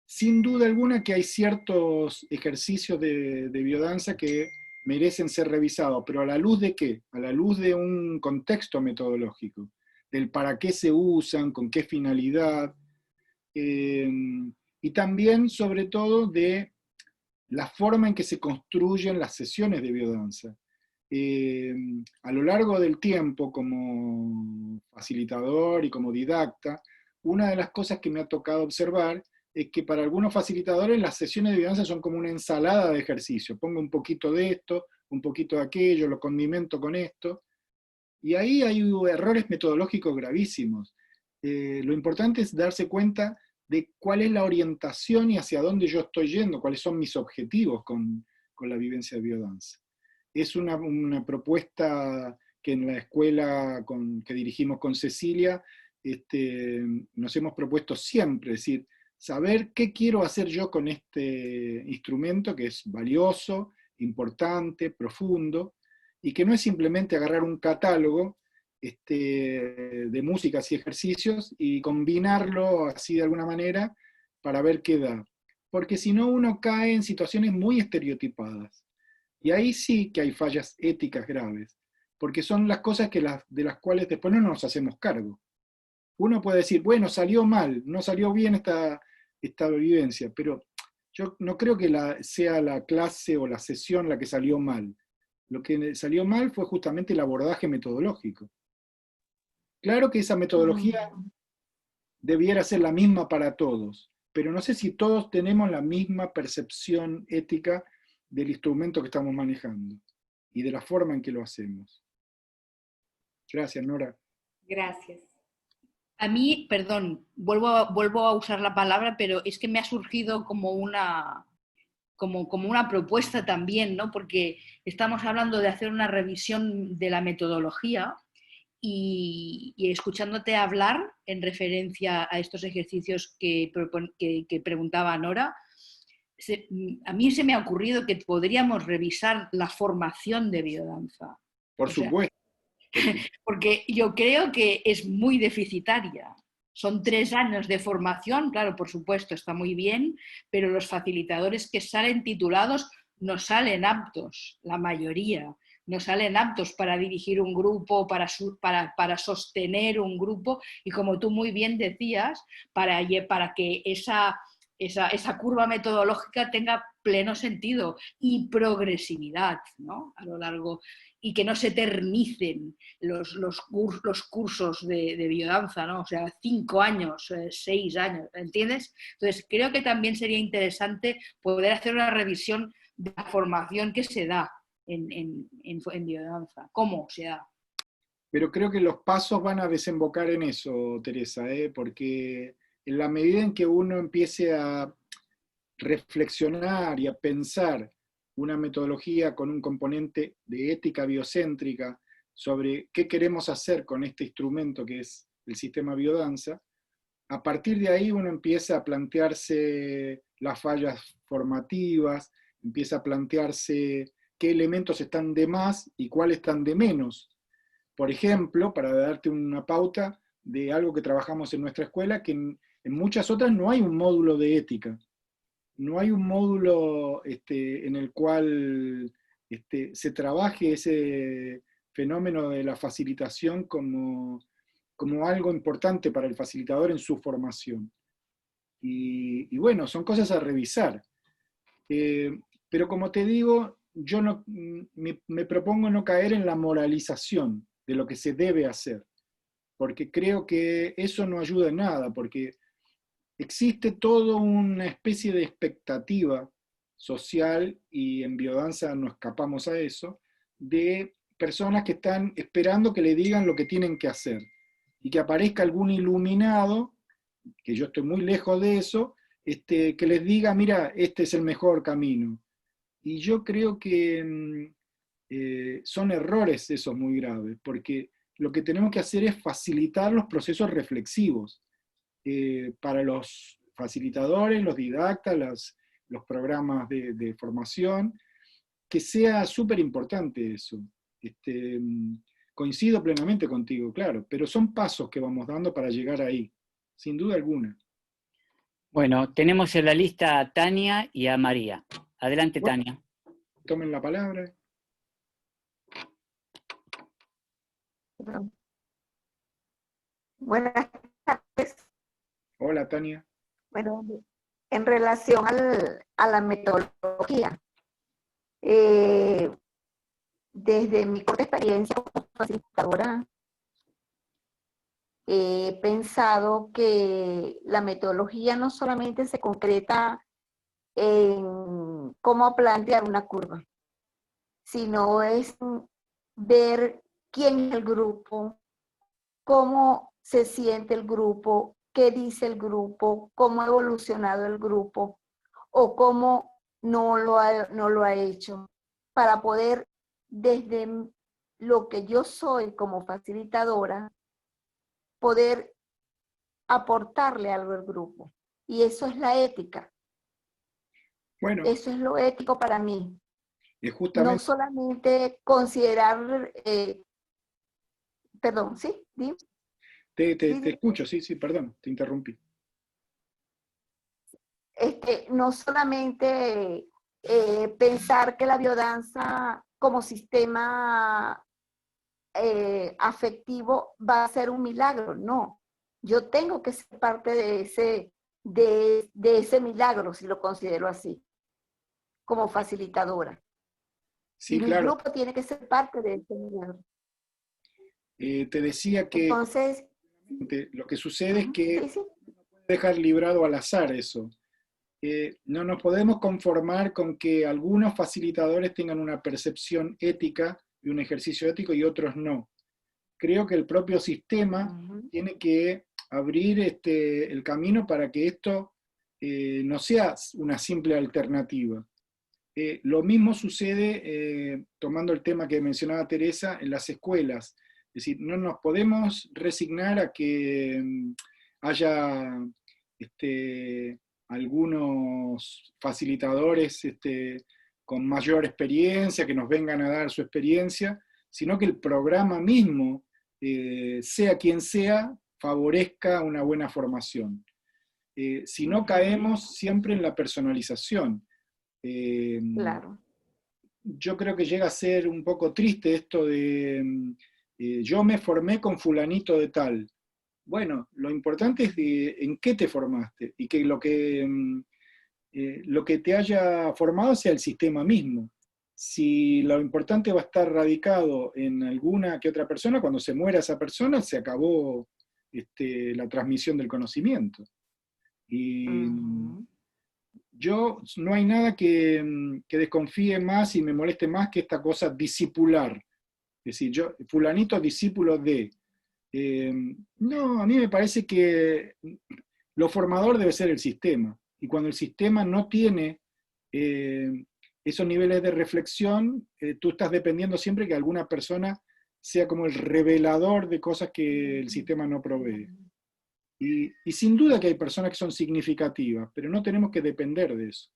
Sin duda alguna que hay ciertos ejercicios de biodanza que merecen ser revisados, pero ¿a la luz de qué? A la luz de un contexto metodológico, del para qué se usan, con qué finalidad, eh, y también, sobre todo, de la forma en que se construyen las sesiones de biodanza. A lo largo del tiempo, como facilitador y como didacta, una de las cosas que me ha tocado observar es que para algunos facilitadores las sesiones de biodanza son como una ensalada de ejercicio. Pongo un poquito de esto, un poquito de aquello, lo condimento con esto, y ahí hay errores metodológicos gravísimos. Lo importante es darse cuenta de cuál es la orientación y hacia dónde yo estoy yendo, cuáles son mis objetivos con la vivencia de biodanza. Es una propuesta que en la escuela que dirigimos con Cecilia nos hemos propuesto siempre, es decir, saber qué quiero hacer yo con este instrumento que es valioso, importante, profundo, y que no es simplemente agarrar un catálogo de músicas y ejercicios y combinarlo así de alguna manera para ver qué da. Porque si no uno cae en situaciones muy estereotipadas. Y ahí sí que hay fallas éticas graves, porque son las cosas de las cuales después no nos hacemos cargo. Uno puede decir, bueno, salió mal, no salió bien esta vivencia, pero yo no creo que sea la clase o la sesión la que salió mal. Lo que salió mal fue justamente el abordaje metodológico. Claro que esa metodología debiera ser la misma para todos, pero no sé si todos tenemos la misma percepción ética del instrumento que estamos manejando y de la forma en que lo hacemos. Gracias, Nora. Gracias. A mí, perdón, vuelvo a usar la palabra, pero es que me ha surgido como una propuesta también, ¿no? Porque estamos hablando de hacer una revisión de la metodología y escuchándote hablar en referencia a estos ejercicios que preguntaba Nora, a mí se me ha ocurrido que podríamos revisar la formación de biodanza. Por supuesto. Porque yo creo que es muy deficitaria. Son 3 años de formación, claro, por supuesto, está muy bien, pero los facilitadores que salen titulados no salen aptos, la mayoría, no salen aptos para dirigir un grupo, para sostener un grupo y, como tú muy bien decías, para que esa curva metodológica tenga pleno sentido y progresividad, ¿no? A lo largo, y que no se eternicen los cursos de biodanza, ¿no? O sea, 5 años, 6 años, ¿entiendes? Entonces, creo que también sería interesante poder hacer una revisión de la formación que se da en biodanza, cómo se da. Pero creo que los pasos van a desembocar en eso, Teresa, porque en la medida en que uno empiece a reflexionar y a pensar una metodología con un componente de ética biocéntrica sobre qué queremos hacer con este instrumento que es el sistema biodanza, a partir de ahí uno empieza a plantearse las fallas formativas, empieza a plantearse qué elementos están de más y cuáles están de menos. Por ejemplo, para darte una pauta de algo que trabajamos en nuestra escuela, que en muchas otras no hay un módulo de ética. No hay un módulo en el cual se trabaje ese fenómeno de la facilitación como algo importante para el facilitador en su formación. Y bueno, son cosas a revisar. Pero como te digo, yo me propongo no caer en la moralización de lo que se debe hacer, porque creo que eso no ayuda en nada, porque existe toda una especie de expectativa social, y en biodanza no escapamos a eso, de personas que están esperando que le digan lo que tienen que hacer, y que aparezca algún iluminado, que yo estoy muy lejos de eso, que les diga, mira, este es el mejor camino. y yo creo que son errores esos muy graves, porque lo que tenemos que hacer es facilitar los procesos reflexivos para los facilitadores, los didactas, los programas de formación, que sea súper importante eso. Coincido plenamente contigo, claro, pero son pasos que vamos dando para llegar ahí, sin duda alguna. Bueno, tenemos en la lista a Tania y a María. Adelante, Bueno, Tania. tomen la palabra. Buenas tardes. Hola, Tania. Bueno, en relación a la metodología, desde mi corta experiencia como facilitadora, he pensado que la metodología no solamente se concreta en cómo plantear una curva, sino es ver quién es el grupo, cómo se siente el grupo, qué dice el grupo, cómo ha evolucionado el grupo o cómo no lo ha hecho, para poder, desde lo que yo soy como facilitadora, poder aportarle algo al grupo. Y eso es la ética. Bueno, eso es lo ético para mí. es justamente... No solamente considerar... perdón, ¿sí? ¿Sí? Te escucho, sí, perdón, te interrumpí. No solamente pensar que la biodanza como sistema afectivo va a ser un milagro, no. Yo tengo que ser parte de ese milagro, si lo considero así, como facilitadora. Sí, y mi claro. grupo tiene que ser parte de ese milagro. Te decía que entonces, lo que sucede es que sí. no puede dejar librado al azar eso. No nos podemos conformar con que algunos facilitadores tengan una percepción ética de un ejercicio ético y otros no. Creo que el propio sistema tiene que abrir el camino para que esto no sea una simple alternativa. Lo mismo sucede, tomando el tema que mencionaba Teresa, en las escuelas. Es decir, no nos podemos resignar a que haya algunos facilitadores con mayor experiencia, que nos vengan a dar su experiencia, sino que el programa mismo, sea quien sea, favorezca una buena formación. Si no caemos siempre en la personalización. Claro. Yo creo que llega a ser un poco triste esto de yo me formé con fulanito de tal. Bueno, lo importante es en qué te formaste y que lo que te haya formado sea el sistema mismo. Si lo importante va a estar radicado en alguna que otra persona, cuando se muera esa persona se acabó la transmisión del conocimiento. Y yo, no hay nada que desconfíe más y me moleste más que esta cosa discipular. Es decir, yo, fulanito discípulo de... no, a mí me parece que lo formador debe ser el sistema. Y cuando el sistema no tiene esos niveles de reflexión, tú estás dependiendo siempre que alguna persona sea como el revelador de cosas que el sistema no provee. Y sin duda que hay personas que son significativas, pero no tenemos que depender de eso.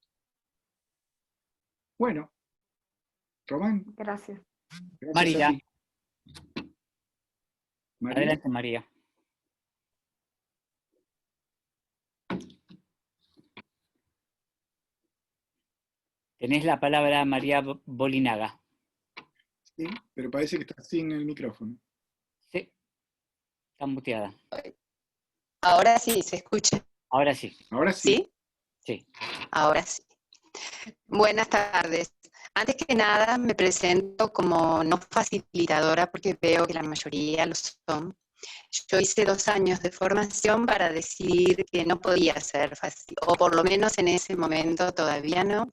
Bueno, Román. Gracias. María. María. Adelante, María. Tenés la palabra, María Bolinaga. Sí, pero parece que está sin el micrófono. Sí, está muteada. Ahora sí, se escucha. Ahora sí. Ahora sí. ¿Sí? Sí. Ahora sí. Buenas tardes. Antes que nada me presento como no facilitadora porque veo que la mayoría lo son. Yo hice 2 años de formación para decidir que no podía ser fácil, o por lo menos en ese momento todavía no.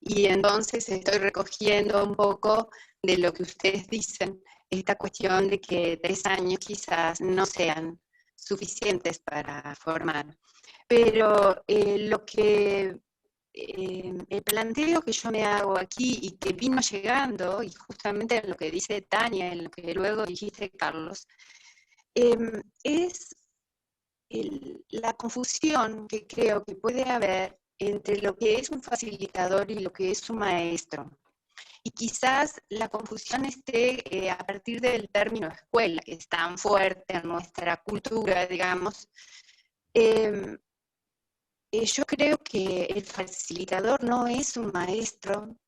Y entonces estoy recogiendo un poco de lo que ustedes dicen, esta cuestión de que 3 años quizás no sean suficientes para formar. Pero lo que el planteo que yo me hago aquí y que vino llegando, y justamente en lo que dice Tania, en lo que luego dijiste, Carlos, es la confusión que creo que puede haber entre lo que es un facilitador y lo que es un maestro. Y quizás la confusión esté a partir del término escuela, que es tan fuerte en nuestra cultura, digamos. Yo creo que el facilitador no es un maestro,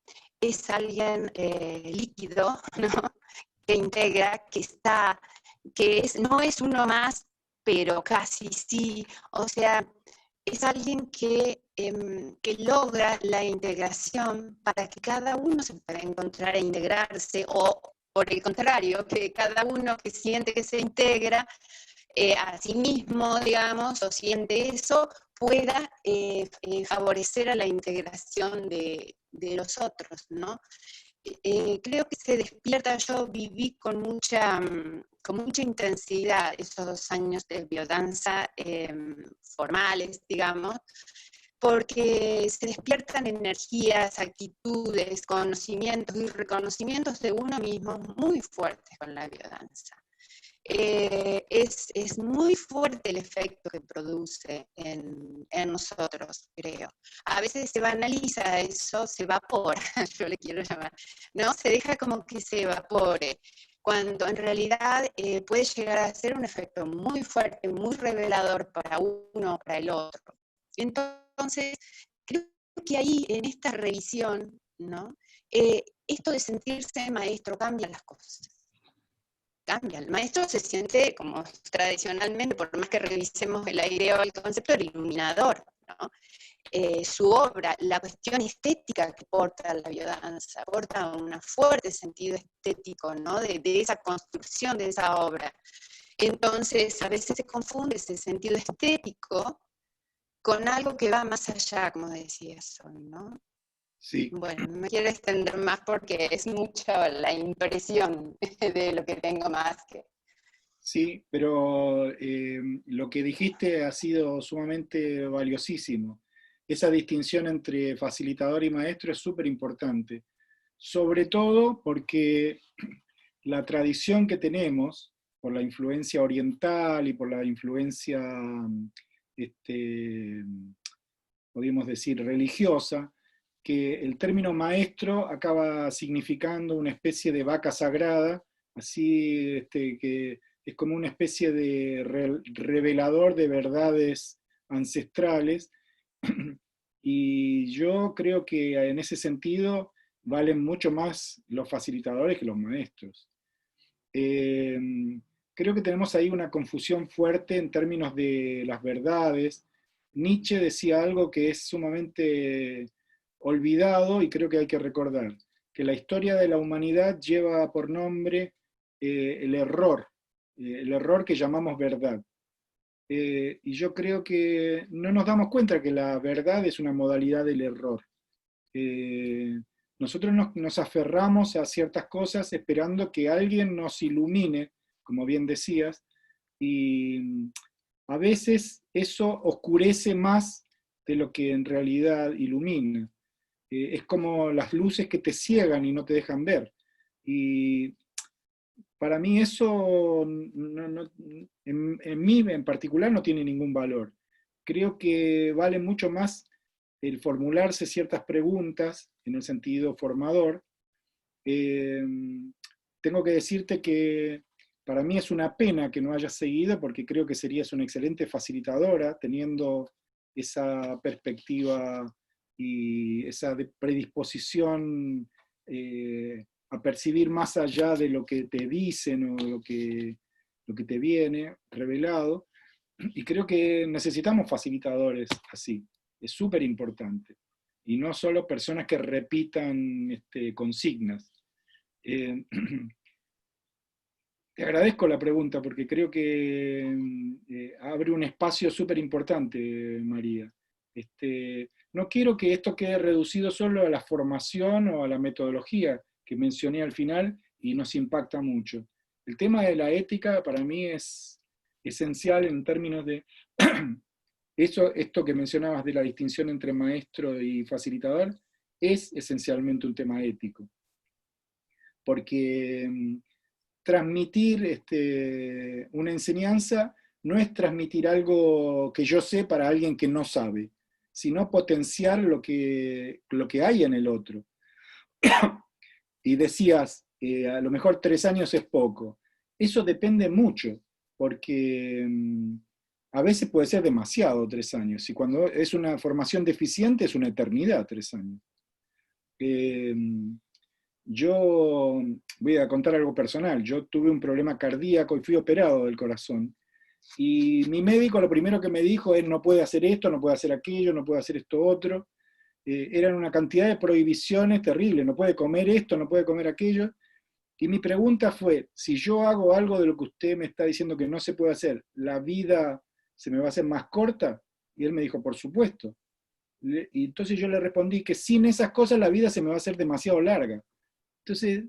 es alguien líquido, ¿no? Que integra, no es uno más, pero casi sí. O sea, es alguien que logra la integración para que cada uno se pueda encontrar e integrarse, o por el contrario, que cada uno que siente que se integra a sí mismo, digamos, o siente eso, pueda favorecer a la integración de los otros, ¿no? Creo que se despierta, yo viví con mucha intensidad esos 2 años de biodanza formales, digamos, porque se despiertan energías, actitudes, conocimientos y reconocimientos de uno mismo muy fuertes con la biodanza. Es muy fuerte el efecto que produce en nosotros, creo. A veces se banaliza eso, se evapora, yo le quiero llamar, ¿no? Se deja como que se evapore, cuando en realidad puede llegar a ser un efecto muy fuerte, muy revelador para uno o para el otro. Entonces, creo que ahí, en esta revisión, ¿no? Esto de sentirse maestro cambia las cosas. Cambia. El maestro se siente, como tradicionalmente, por más que revisemos la idea o el concepto, el iluminador, ¿no? Su obra, la cuestión estética que porta la biodanza, porta un fuerte sentido estético, ¿no? de esa construcción de esa obra. Entonces, a veces se confunde ese sentido estético con algo que va más allá, como decías hoy, ¿no? Sí. Bueno, no me quiero extender más porque es mucha la impresión de lo que tengo más que... Sí, pero lo que dijiste ha sido sumamente valiosísimo. Esa distinción entre facilitador y maestro es súper importante, sobre todo porque la tradición que tenemos, por la influencia oriental y por la influencia, podríamos decir, religiosa, que el término maestro acaba significando una especie de vaca sagrada, así que es como una especie de revelador de verdades ancestrales, y yo creo que en ese sentido valen mucho más los facilitadores que los maestros. Creo que tenemos ahí una confusión fuerte en términos de las verdades. Nietzsche decía algo que es sumamente olvidado y creo que hay que recordar, que la historia de la humanidad lleva por nombre el error que llamamos verdad. Y yo creo que no nos damos cuenta que la verdad es una modalidad del error. Nosotros nos aferramos a ciertas cosas esperando que alguien nos ilumine, como bien decías, y a veces eso oscurece más de lo que en realidad ilumina. Es como las luces que te ciegan y no te dejan ver. Y para mí eso, en mí en particular, no tiene ningún valor. Creo que vale mucho más el formularse ciertas preguntas en el sentido formador. Tengo que decirte que para mí es una pena que no hayas seguido, porque creo que serías una excelente facilitadora, teniendo esa perspectiva y esa predisposición a percibir más allá de lo que te dicen o lo que te viene revelado. Y creo que necesitamos facilitadores así, es súper importante. Y no solo personas que repitan consignas. Te agradezco la pregunta porque creo que abre un espacio súper importante, María. No quiero que esto quede reducido solo a la formación o a la metodología que mencioné al final y nos impacta mucho. El tema de la ética para mí es esencial en términos de Esto que mencionabas de la distinción entre maestro y facilitador es esencialmente un tema ético, porque transmitir una enseñanza no es transmitir algo que yo sé para alguien que no sabe, sino potenciar lo que hay en el otro. Y decías, a lo mejor 3 años es poco. Eso depende mucho, porque a veces puede ser demasiado 3 años, y cuando es una formación deficiente es una eternidad 3 años. Yo voy a contar algo personal. Yo tuve un problema cardíaco y fui operado del corazón. Y mi médico lo primero que me dijo es: no puede hacer esto, no puede hacer aquello, no puede hacer esto otro. Eran una cantidad de prohibiciones terribles. No puede comer esto, no puede comer aquello. Y mi pregunta fue: si yo hago algo de lo que usted me está diciendo que no se puede hacer, ¿la vida se me va a hacer más corta? Y él me dijo: por supuesto. Y entonces yo le respondí que sin esas cosas la vida se me va a hacer demasiado larga. Entonces,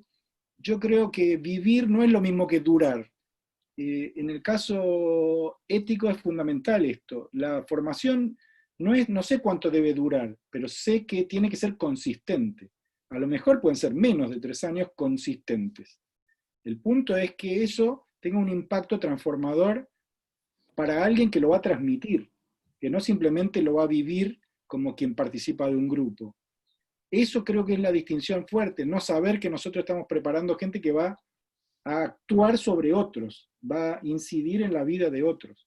yo creo que vivir no es lo mismo que durar. En el caso ético es fundamental esto. La formación no sé cuánto debe durar, pero sé que tiene que ser consistente. A lo mejor pueden ser menos de 3 años consistentes. El punto es que eso tenga un impacto transformador para alguien que lo va a transmitir, que no simplemente lo va a vivir como quien participa de un grupo. Eso creo que es la distinción fuerte, no saber que nosotros estamos preparando gente que va a actuar sobre otros, va a incidir en la vida de otros.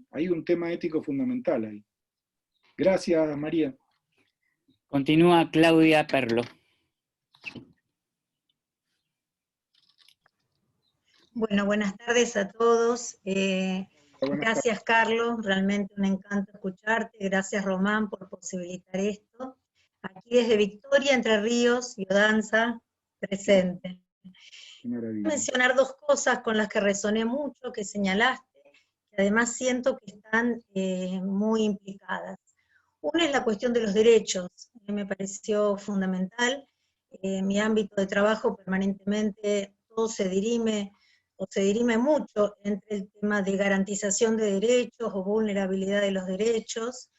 Hay un tema ético fundamental ahí. Gracias, María. Continúa Claudia Perlo. Bueno, buenas tardes a todos. Gracias, Carlos, realmente un encanto escucharte. Gracias, Román, por posibilitar esto. Aquí desde Victoria, Entre Ríos, Biodanza, presente. Quiero mencionar 2 cosas con las que resoné mucho, que señalaste, que además siento que están muy implicadas. Una es la cuestión de los derechos, me pareció fundamental. Mi ámbito de trabajo permanentemente todo se dirime mucho entre el tema de garantización de derechos o vulnerabilidad de los derechos,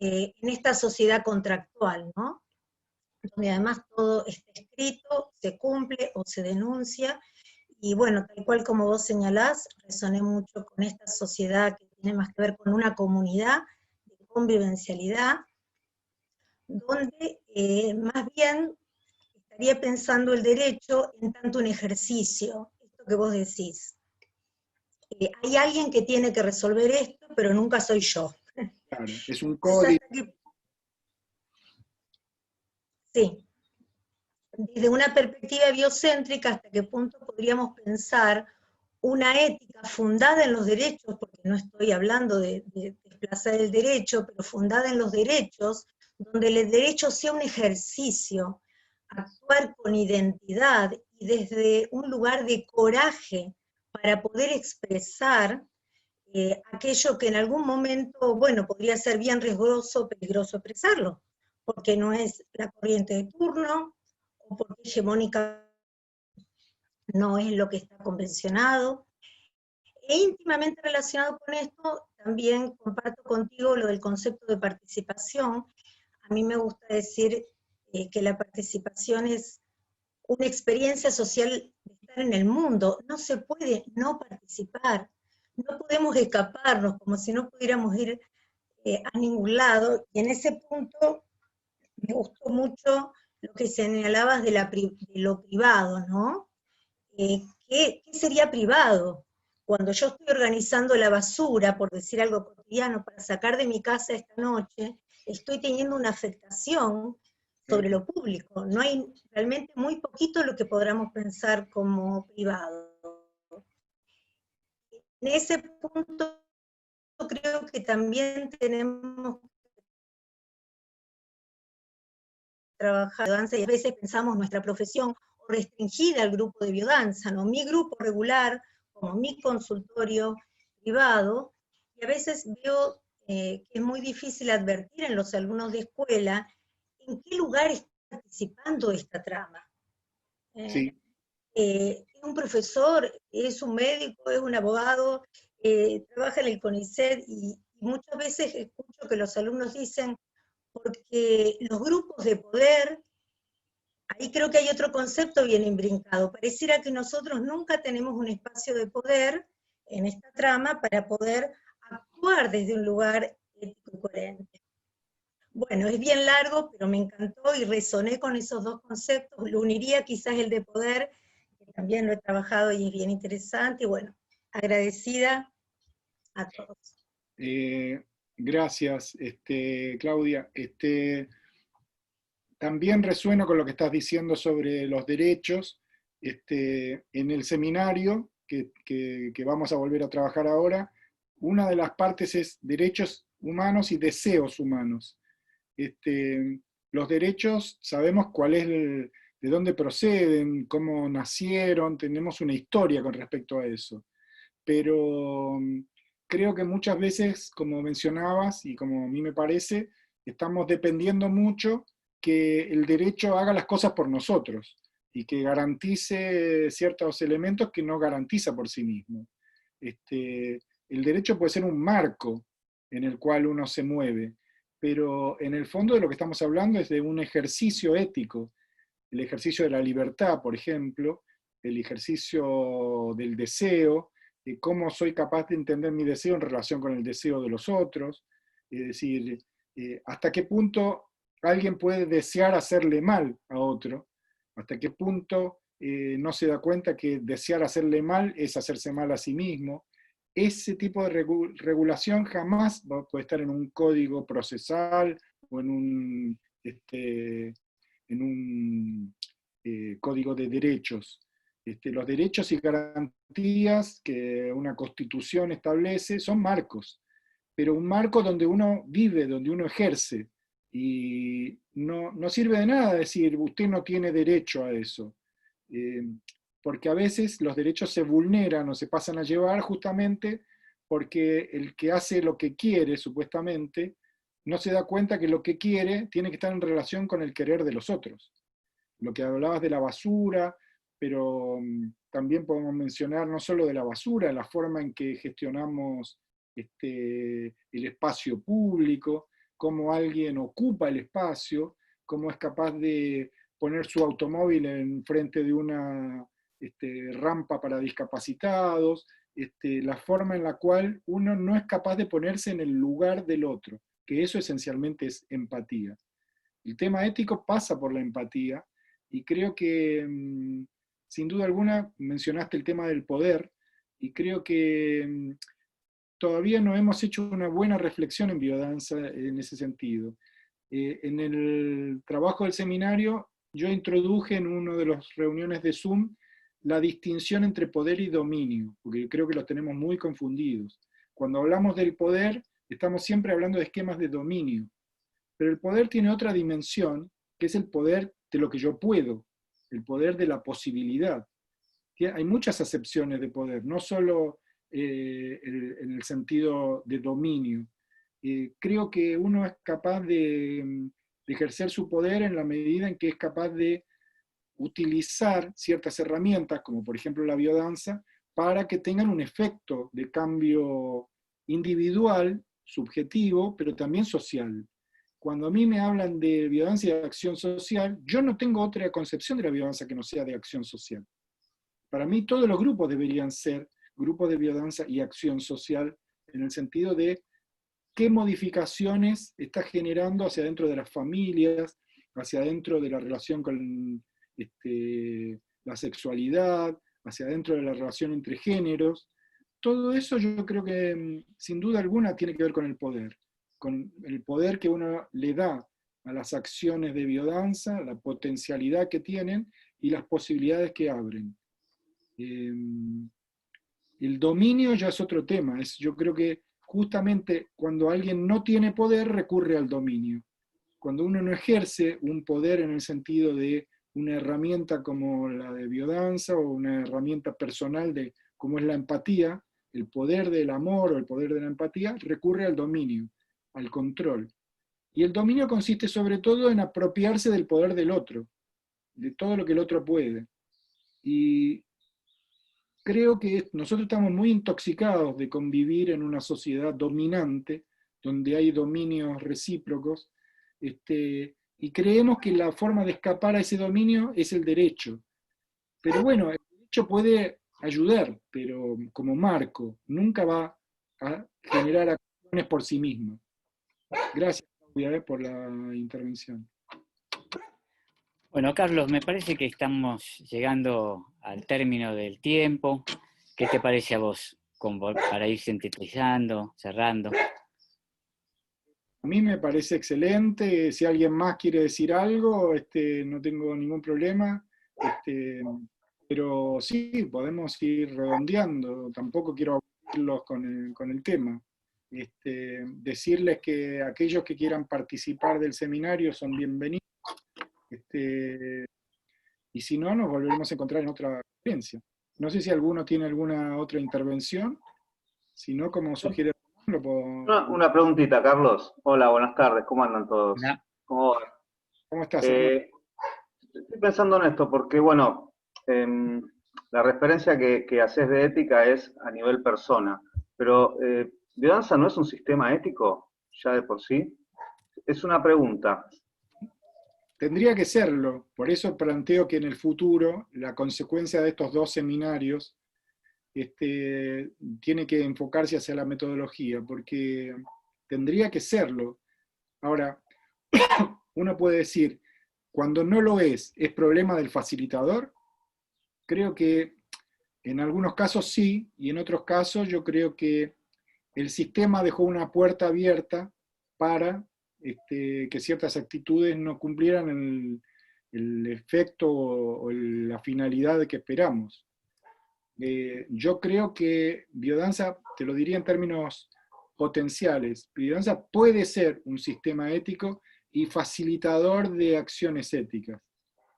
en esta sociedad contractual, ¿no? Donde además todo está escrito, se cumple o se denuncia, y bueno, tal cual como vos señalás, resoné mucho con esta sociedad que tiene más que ver con una comunidad de convivencialidad, donde más bien estaría pensando el derecho en tanto un ejercicio, esto que vos decís. Hay alguien que tiene que resolver esto, pero nunca soy yo. Claro, es un código. Sí. Desde una perspectiva biocéntrica, ¿hasta qué punto podríamos pensar una ética fundada en los derechos? Porque no estoy hablando de desplazar el derecho, pero fundada en los derechos, donde el derecho sea un ejercicio, actuar con identidad y desde un lugar de coraje para poder expresar aquello que en algún momento, bueno, podría ser bien riesgoso, peligroso expresarlo, porque no es la corriente de turno, o porque hegemónica no es lo que está convencionado. E íntimamente relacionado con esto, también comparto contigo lo del concepto de participación. A mí me gusta decir que la participación es una experiencia social de estar en el mundo. No se puede no participar, no podemos escaparnos como si no pudiéramos ir a ningún lado, y en ese punto me gustó mucho lo que señalabas de lo privado, ¿no? ¿Qué sería privado? Cuando yo estoy organizando la basura, por decir algo cotidiano, para sacar de mi casa esta noche, estoy teniendo una afectación sobre lo público. No hay realmente muy poquito lo que podamos pensar como privado. En ese punto creo que también tenemos que trabajar biodanza, y a veces pensamos nuestra profesión restringida al grupo de biodanza, ¿no? Mi grupo regular, como mi consultorio privado, y a veces veo que es muy difícil advertir en los alumnos de escuela en qué lugar está participando esta trama. Sí. Es un profesor, es un médico, es un abogado, trabaja en el CONICET, y muchas veces escucho que los alumnos dicen, porque los grupos de poder, ahí creo que hay otro concepto bien imbrincado, pareciera que nosotros nunca tenemos un espacio de poder en esta trama para poder actuar desde un lugar ético y coherente. Bueno, es bien largo, pero me encantó y resoné con esos dos conceptos, lo uniría quizás el de poder, que también lo he trabajado y es bien interesante, y bueno, agradecida a todos. Gracias, Claudia. También resueno con lo que estás diciendo sobre los derechos. En el seminario que vamos a volver a trabajar ahora, una de las partes es derechos humanos y deseos humanos. Los derechos, sabemos cuál es de dónde proceden, cómo nacieron, tenemos una historia con respecto a eso. Pero creo que muchas veces, como mencionabas, y como a mí me parece, estamos dependiendo mucho que el derecho haga las cosas por nosotros, y que garantice ciertos elementos que no garantiza por sí mismo. El derecho puede ser un marco en el cual uno se mueve, pero en el fondo de lo que estamos hablando es de un ejercicio ético, el ejercicio de la libertad, por ejemplo, el ejercicio del deseo, cómo soy capaz de entender mi deseo en relación con el deseo de los otros, es decir, hasta qué punto alguien puede desear hacerle mal a otro, hasta qué punto no se da cuenta que desear hacerle mal es hacerse mal a sí mismo. Ese tipo de regulación jamás puede estar en un código procesal o en un código de derechos. Los derechos y garantías que una constitución establece son marcos, pero un marco donde uno vive, donde uno ejerce, y no sirve de nada decir, usted no tiene derecho a eso. Porque a veces los derechos se vulneran o se pasan a llevar justamente porque el que hace lo que quiere, supuestamente, no se da cuenta que lo que quiere tiene que estar en relación con el querer de los otros. Lo que hablabas de la basura, pero también podemos mencionar no solo de la basura, la forma en que gestionamos el espacio público, cómo alguien ocupa el espacio, cómo es capaz de poner su automóvil en frente de una rampa para discapacitados, la forma en la cual uno no es capaz de ponerse en el lugar del otro, que eso esencialmente es empatía. El tema ético pasa por la empatía, y creo que, sin duda alguna, mencionaste el tema del poder, y creo que todavía no hemos hecho una buena reflexión en biodanza en ese sentido. En el trabajo del seminario, yo introduje en una de las reuniones de Zoom la distinción entre poder y dominio, porque creo que los tenemos muy confundidos. Cuando hablamos del poder, estamos siempre hablando de esquemas de dominio, pero el poder tiene otra dimensión, que es el poder de lo que yo puedo, el poder de la posibilidad. Hay muchas acepciones de poder, no solo en el sentido de dominio. Creo que uno es capaz de ejercer su poder en la medida en que es capaz de utilizar ciertas herramientas, como por ejemplo la biodanza, para que tengan un efecto de cambio individual, subjetivo, pero también social. Cuando a mí me hablan de biodanza y de acción social, yo no tengo otra concepción de la biodanza que no sea de acción social. Para mí todos los grupos deberían ser grupos de biodanza y acción social, en el sentido de qué modificaciones está generando hacia adentro de las familias, hacia adentro de la relación con la sexualidad, hacia adentro de la relación entre géneros. Todo eso yo creo que sin duda alguna tiene que ver con el poder que uno le da a las acciones de biodanza, la potencialidad que tienen y las posibilidades que abren. El dominio ya es otro tema. Yo creo que justamente cuando alguien no tiene poder recurre al dominio. Cuando uno no ejerce un poder en el sentido de una herramienta como la de biodanza o una herramienta personal como es la empatía, el poder del amor o el poder de la empatía, recurre al dominio, al control. Y el dominio consiste sobre todo en apropiarse del poder del otro, de todo lo que el otro puede. Y creo que nosotros estamos muy intoxicados de convivir en una sociedad dominante, donde hay dominios recíprocos, y creemos que la forma de escapar a ese dominio es el derecho. Pero bueno, el derecho puede ayudar, pero como marco, nunca va a generar acciones por sí mismo. Gracias, Claudia, por la intervención. Bueno, Carlos, me parece que estamos llegando al término del tiempo. ¿Qué te parece a vos? Para ir sintetizando, cerrando. A mí me parece excelente. Si alguien más quiere decir algo, no tengo ningún problema. Pero sí, podemos ir redondeando. Tampoco quiero aburrirlos con el tema. Decirles que aquellos que quieran participar del seminario son bienvenidos. Y si no, nos volveremos a encontrar en otra conferencia. No sé si alguno tiene alguna otra intervención. Si no, como sugiere, lo puedo... Una preguntita, Carlos. Hola, buenas tardes. ¿Cómo andan todos? Hola. ¿Cómo van? ¿Cómo estás? Estoy pensando en esto porque, bueno, la referencia que haces de ética es a nivel persona, pero ¿biodanza no es un sistema ético ya de por sí? Es una pregunta. Tendría que serlo. Por eso planteo que en el futuro la consecuencia de estos dos seminarios tiene que enfocarse hacia la metodología, porque tendría que serlo. Ahora, uno puede decir, cuando no lo es problema del facilitador. Creo que en algunos casos sí, y en otros casos yo creo que el sistema dejó una puerta abierta para que ciertas actitudes no cumplieran el efecto o la finalidad que esperamos. Yo creo que biodanza, te lo diría en términos potenciales, biodanza puede ser un sistema ético y facilitador de acciones éticas,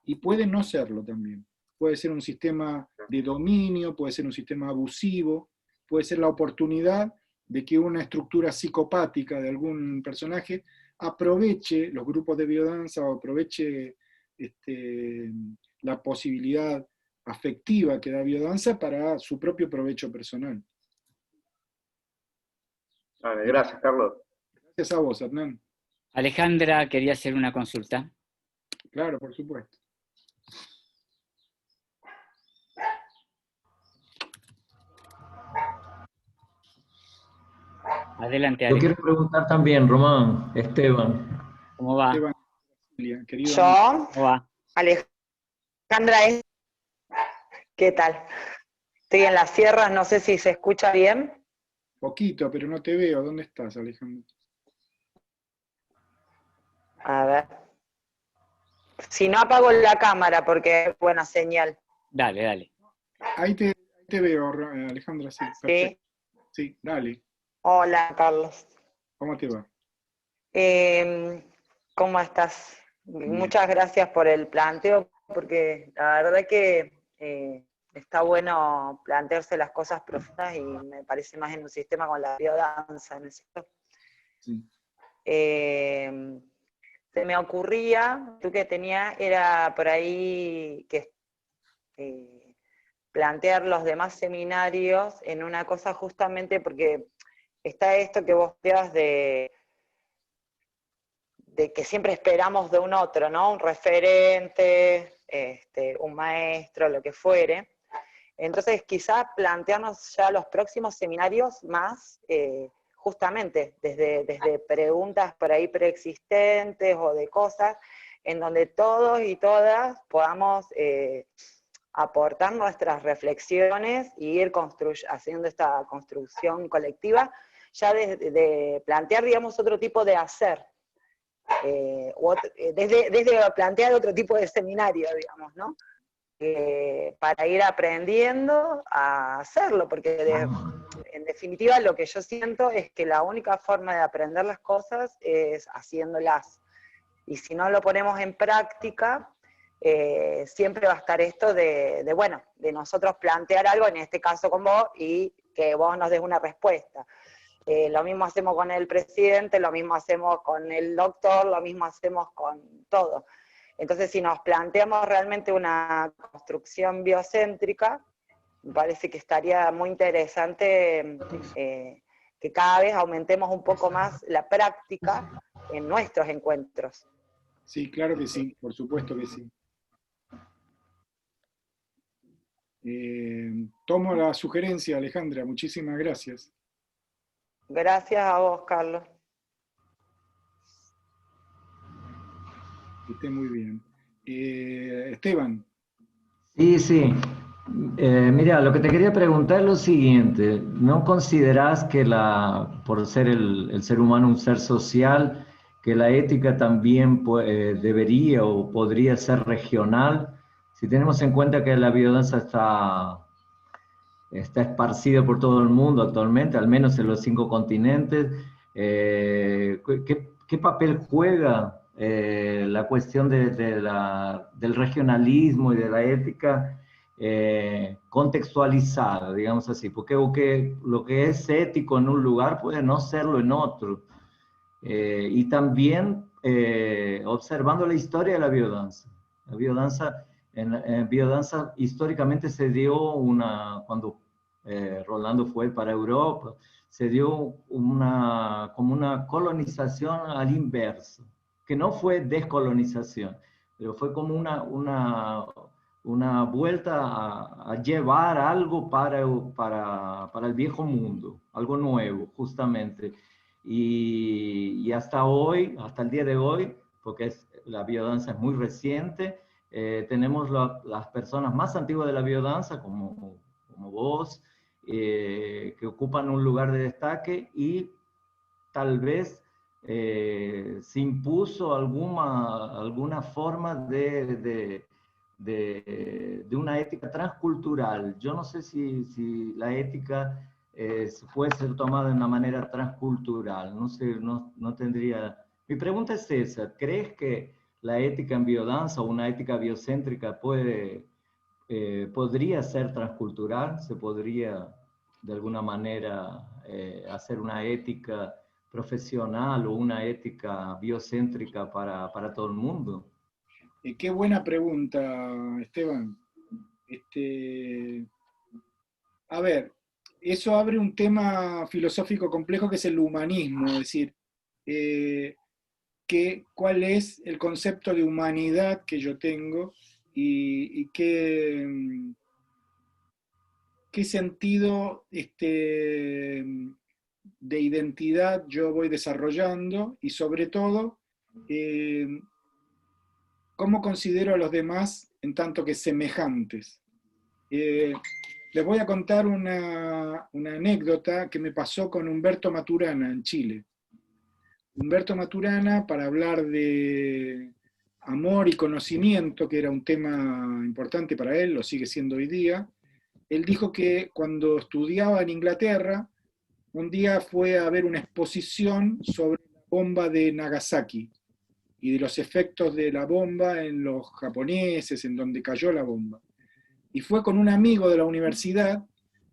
y puede no serlo también. Puede ser un sistema de dominio, puede ser un sistema abusivo, puede ser la oportunidad de que una estructura psicopática de algún personaje aproveche los grupos de biodanza o aproveche la posibilidad afectiva que da biodanza para su propio provecho personal. Vale, gracias, Carlos. Gracias a vos, Hernán. Alejandra quería hacer una consulta. Claro, por supuesto. Adelante, Yo Ale. quiero preguntar también, Román, Esteban. ¿Cómo va? Esteban, querido Yo, amigo. ¿Cómo va? Alejandra, ¿qué tal? Estoy en las sierras, no sé si se escucha bien. Poquito, pero no te veo. ¿Dónde estás, Alejandro? A ver. Si no, apago la cámara porque es buena señal. Dale, dale. Ahí te veo, Alejandra, sí. Perfecto. Sí, dale. Hola, Carlos. ¿Cómo te va? ¿Cómo estás? Bien. Muchas gracias por el planteo, porque la verdad que está bueno plantearse las cosas profundas y me parece más en un sistema con la biodanza, ¿no es cierto? Sí. Se me ocurría, tú que tenía, era por ahí que plantear los demás seminarios en una cosa justamente porque está esto que vos veas de que siempre esperamos de un otro, ¿no? Un referente, un maestro, lo que fuere. Entonces quizás plantearnos ya los próximos seminarios más justamente desde preguntas por ahí preexistentes o de cosas en donde todos y todas podamos aportar nuestras reflexiones y ir haciendo esta construcción colectiva, ya de plantear, digamos, otro tipo de hacer, desde plantear otro tipo de seminario, digamos, ¿no? Para ir aprendiendo a hacerlo, porque en definitiva lo que yo siento es que la única forma de aprender las cosas es haciéndolas, y si no lo ponemos en práctica, siempre va a estar esto de nosotros plantear algo, en este caso con vos, y que vos nos des una respuesta. Lo mismo hacemos con el presidente, lo mismo hacemos con el doctor, lo mismo hacemos con todo. Entonces, si nos planteamos realmente una construcción biocéntrica, me parece que estaría muy interesante que cada vez aumentemos un poco más la práctica en nuestros encuentros. Sí, claro que sí, por supuesto que sí. Tomo la sugerencia, Alejandra, muchísimas gracias. Gracias a vos, Carlos. Que esté muy bien. Esteban. Sí, sí. Mira, lo que te quería preguntar es lo siguiente. ¿No considerás que por ser el ser humano un ser social, que la ética también debería o podría ser regional? Si tenemos en cuenta que la biodanza está esparcida por todo el mundo actualmente, al menos en los 5 continentes, ¿qué papel juega la cuestión del regionalismo y de la ética contextualizada, digamos así? Porque lo que es ético en un lugar puede no serlo en otro. Y también observando la historia de la biodanza. La biodanza, en biodanza históricamente se dio cuando Rolando fue para Europa, se dio como una colonización al inverso, que no fue descolonización, pero fue como una vuelta a llevar algo para el viejo mundo, algo nuevo, justamente. Y hasta hoy, hasta el día de hoy, porque la biodanza es muy reciente, tenemos las personas más antiguas de la biodanza, como vos, que ocupan un lugar de destaque, y tal vez se impuso alguna forma de una ética transcultural. Yo no sé si la ética puede ser tomada de una manera transcultural, no sé, no tendría... Mi pregunta es esa: ¿crees que la ética en biodanza o una ética biocéntrica podría ser transcultural? ¿Se podría de alguna manera hacer una ética profesional o una ética biocéntrica para todo el mundo? Qué buena pregunta, Esteban. A ver, eso abre un tema filosófico complejo que es el humanismo, es decir, cuál es el concepto de humanidad que yo tengo y qué sentido de identidad yo voy desarrollando, y sobre todo, cómo considero a los demás en tanto que semejantes. Les voy a contar una anécdota que me pasó con Humberto Maturana en Chile. Humberto Maturana, para hablar de amor y conocimiento, que era un tema importante para él, lo sigue siendo hoy día, él dijo que cuando estudiaba en Inglaterra, un día fue a ver una exposición sobre la bomba de Nagasaki y de los efectos de la bomba en los japoneses, en donde cayó la bomba. Y fue con un amigo de la universidad,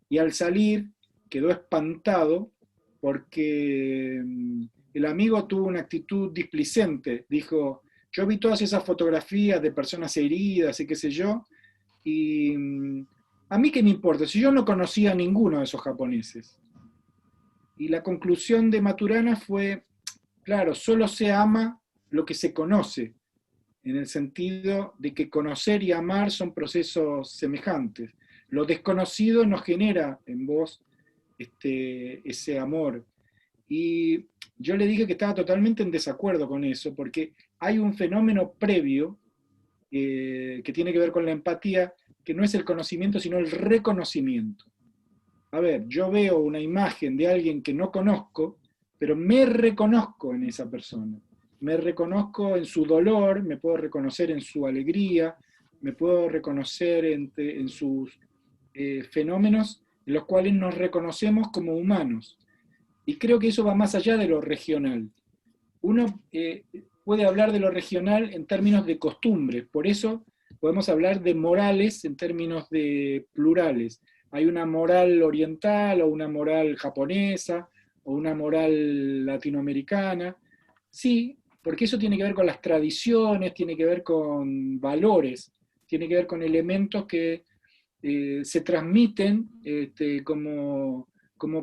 y al salir quedó espantado porque el amigo tuvo una actitud displicente. Dijo: yo vi todas esas fotografías de personas heridas y qué sé yo, y a mí qué me importa, si yo no conocía a ninguno de esos japoneses. Y la conclusión de Maturana fue: claro, solo se ama lo que se conoce, en el sentido de que conocer y amar son procesos semejantes. Lo desconocido no genera en vos ese amor. Y yo le dije que estaba totalmente en desacuerdo con eso, porque hay un fenómeno previo que tiene que ver con la empatía, que no es el conocimiento, sino el reconocimiento. A ver, yo veo una imagen de alguien que no conozco, pero me reconozco en esa persona. Me reconozco en su dolor, me puedo reconocer en su alegría, me puedo reconocer en sus fenómenos en los cuales nos reconocemos como humanos. Y creo que eso va más allá de lo regional. Uno puede hablar de lo regional en términos de costumbres, por eso podemos hablar de morales en términos de plurales. Hay una moral oriental, o una moral japonesa, o una moral latinoamericana. Sí, porque eso tiene que ver con las tradiciones, tiene que ver con valores, tiene que ver con elementos que se transmiten como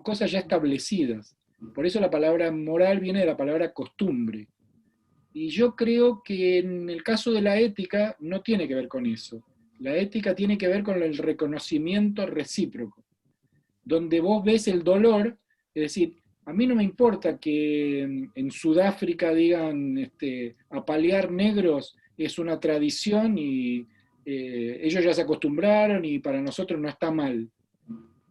cosas ya establecidas. Por eso la palabra moral viene de la palabra costumbre. Y yo creo que en el caso de la ética no tiene que ver con eso. La ética tiene que ver con el reconocimiento recíproco, donde vos ves el dolor, es decir, a mí no me importa que en Sudáfrica digan apalear negros es una tradición y ellos ya se acostumbraron y para nosotros no está mal.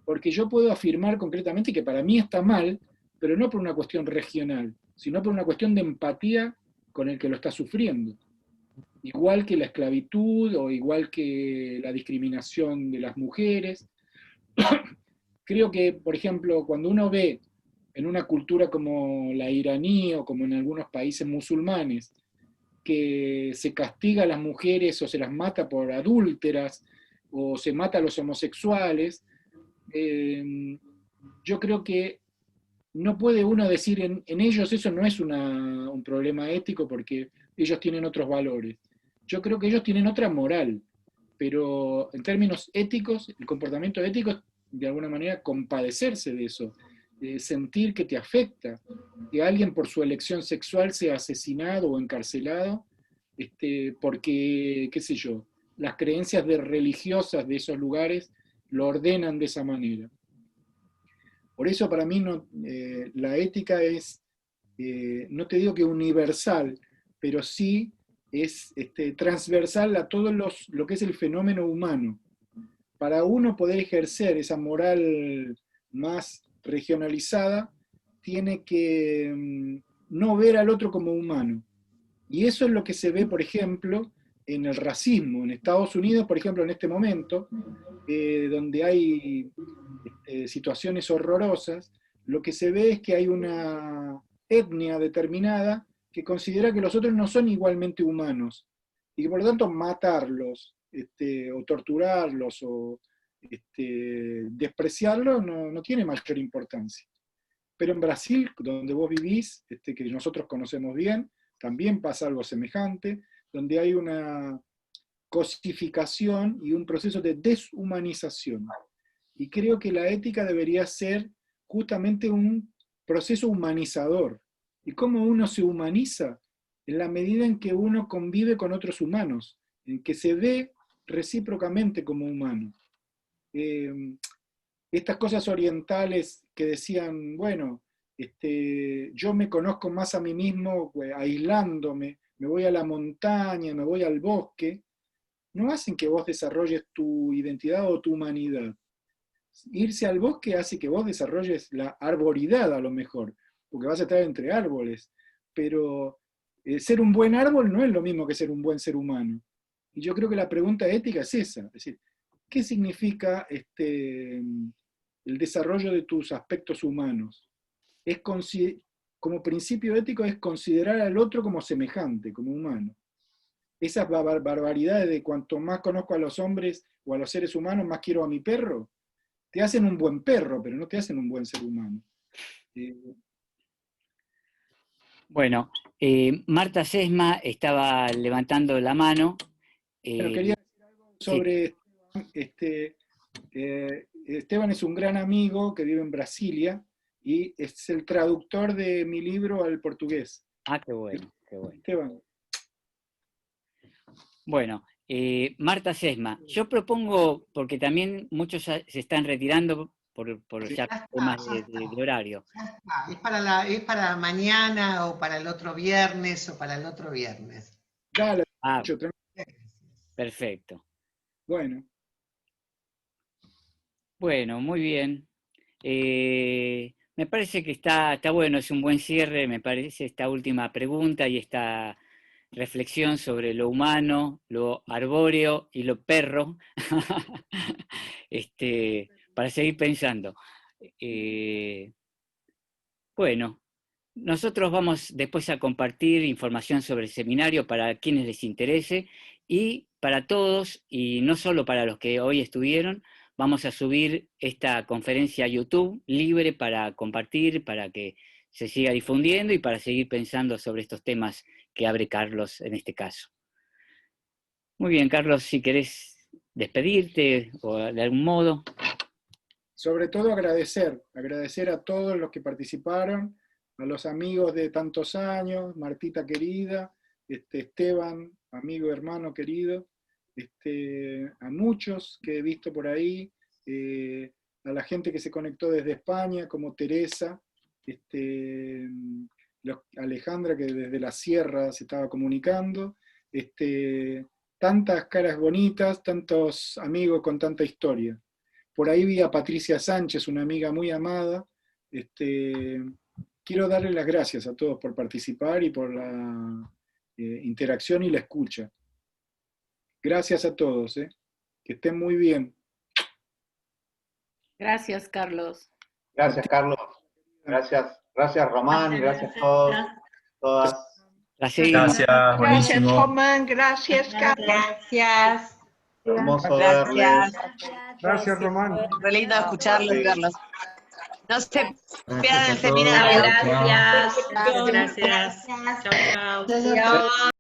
Porque yo puedo afirmar concretamente que para mí está mal, pero no por una cuestión regional, sino por una cuestión de empatía con el que lo está sufriendo. Igual que la esclavitud o igual que la discriminación de las mujeres. Creo que, por ejemplo, cuando uno ve en una cultura como la iraní o como en algunos países musulmanes, que se castiga a las mujeres o se las mata por adúlteras o se mata a los homosexuales, yo creo que no puede uno decir en ellos eso no es un problema ético porque ellos tienen otros valores. Yo creo que ellos tienen otra moral, pero en términos éticos, el comportamiento ético es de alguna manera compadecerse de eso, sentir que te afecta, que alguien por su elección sexual sea asesinado o encarcelado, porque, qué sé yo, las creencias religiosas de esos lugares lo ordenan de esa manera. Por eso para mí la ética es, no te digo que universal, pero sí es transversal a todo lo que es el fenómeno humano. Para uno poder ejercer esa moral más regionalizada, tiene que no ver al otro como humano. Y eso es lo que se ve, por ejemplo, en el racismo. En Estados Unidos, por ejemplo, en este momento, donde hay situaciones horrorosas, lo que se ve es que hay una etnia determinada que considera que los otros no son igualmente humanos, y que por lo tanto matarlos, o torturarlos, o despreciarlos, no tiene mayor importancia. Pero en Brasil, donde vos vivís, que nosotros conocemos bien, también pasa algo semejante, donde hay una cosificación y un proceso de deshumanización. Y creo que la ética debería ser justamente un proceso humanizador. ¿Y cómo uno se humaniza? En la medida en que uno convive con otros humanos, en que se ve recíprocamente como humano. Estas cosas orientales que decían, bueno, yo me conozco más a mí mismo aislándome, me voy a la montaña, me voy al bosque, no hacen que vos desarrolles tu identidad o tu humanidad. Irse al bosque hace que vos desarrolles la arboridad a lo mejor, porque vas a estar entre árboles, pero ser un buen árbol no es lo mismo que ser un buen ser humano. Y yo creo que la pregunta ética es esa, es decir, ¿qué significa el desarrollo de tus aspectos humanos? Como principio ético es considerar al otro como semejante, como humano. Esas barbaridades de cuanto más conozco a los hombres o a los seres humanos, más quiero a mi perro, te hacen un buen perro, pero no te hacen un buen ser humano. Bueno, Marta Sesma estaba levantando la mano. Pero quería decir algo sobre sí. Esteban es un gran amigo que vive en Brasilia y es el traductor de mi libro al portugués. Ah, qué bueno, qué bueno. Esteban. Bueno, Marta Sesma, yo propongo, porque también muchos se están retirando por ya temas de horario. ¿Es para mañana o para el otro viernes o para el otro viernes? Dale, perfecto. Bueno, muy bien. Me parece que está bueno, es un buen cierre, me parece esta última pregunta y esta reflexión sobre lo humano, lo arbóreo y lo perro, para seguir pensando. Bueno, nosotros vamos después a compartir información sobre el seminario para quienes les interese y para todos, y no solo para los que hoy estuvieron, vamos a subir esta conferencia a YouTube libre para compartir, para que se siga difundiendo y para seguir pensando sobre estos temas que abre Carlos en este caso. Muy bien, Carlos, si querés despedirte o de algún modo. sobre todo agradecer a todos los que participaron, a los amigos de tantos años, Martita querida, Esteban, amigo, hermano querido, a muchos que he visto por ahí, a la gente que se conectó desde España, como Teresa, Alejandra, que desde la sierra se estaba comunicando, tantas caras bonitas, tantos amigos con tanta historia. Por ahí vi a Patricia Sánchez, una amiga muy amada. Quiero darle las gracias a todos por participar y por la interacción y la escucha. Gracias a todos, que estén muy bien. Gracias, Carlos. Gracias, Carlos. Gracias, Román. Gracias a todos, todas. Gracias, Gracias, Román. Gracias, Carlos. Gracias. Hermoso verles. Gracias, Román. Re lindo escucharlos, Carlos. No se pierdan el a todos. seminario. Chao. Gracias. Chao, chao.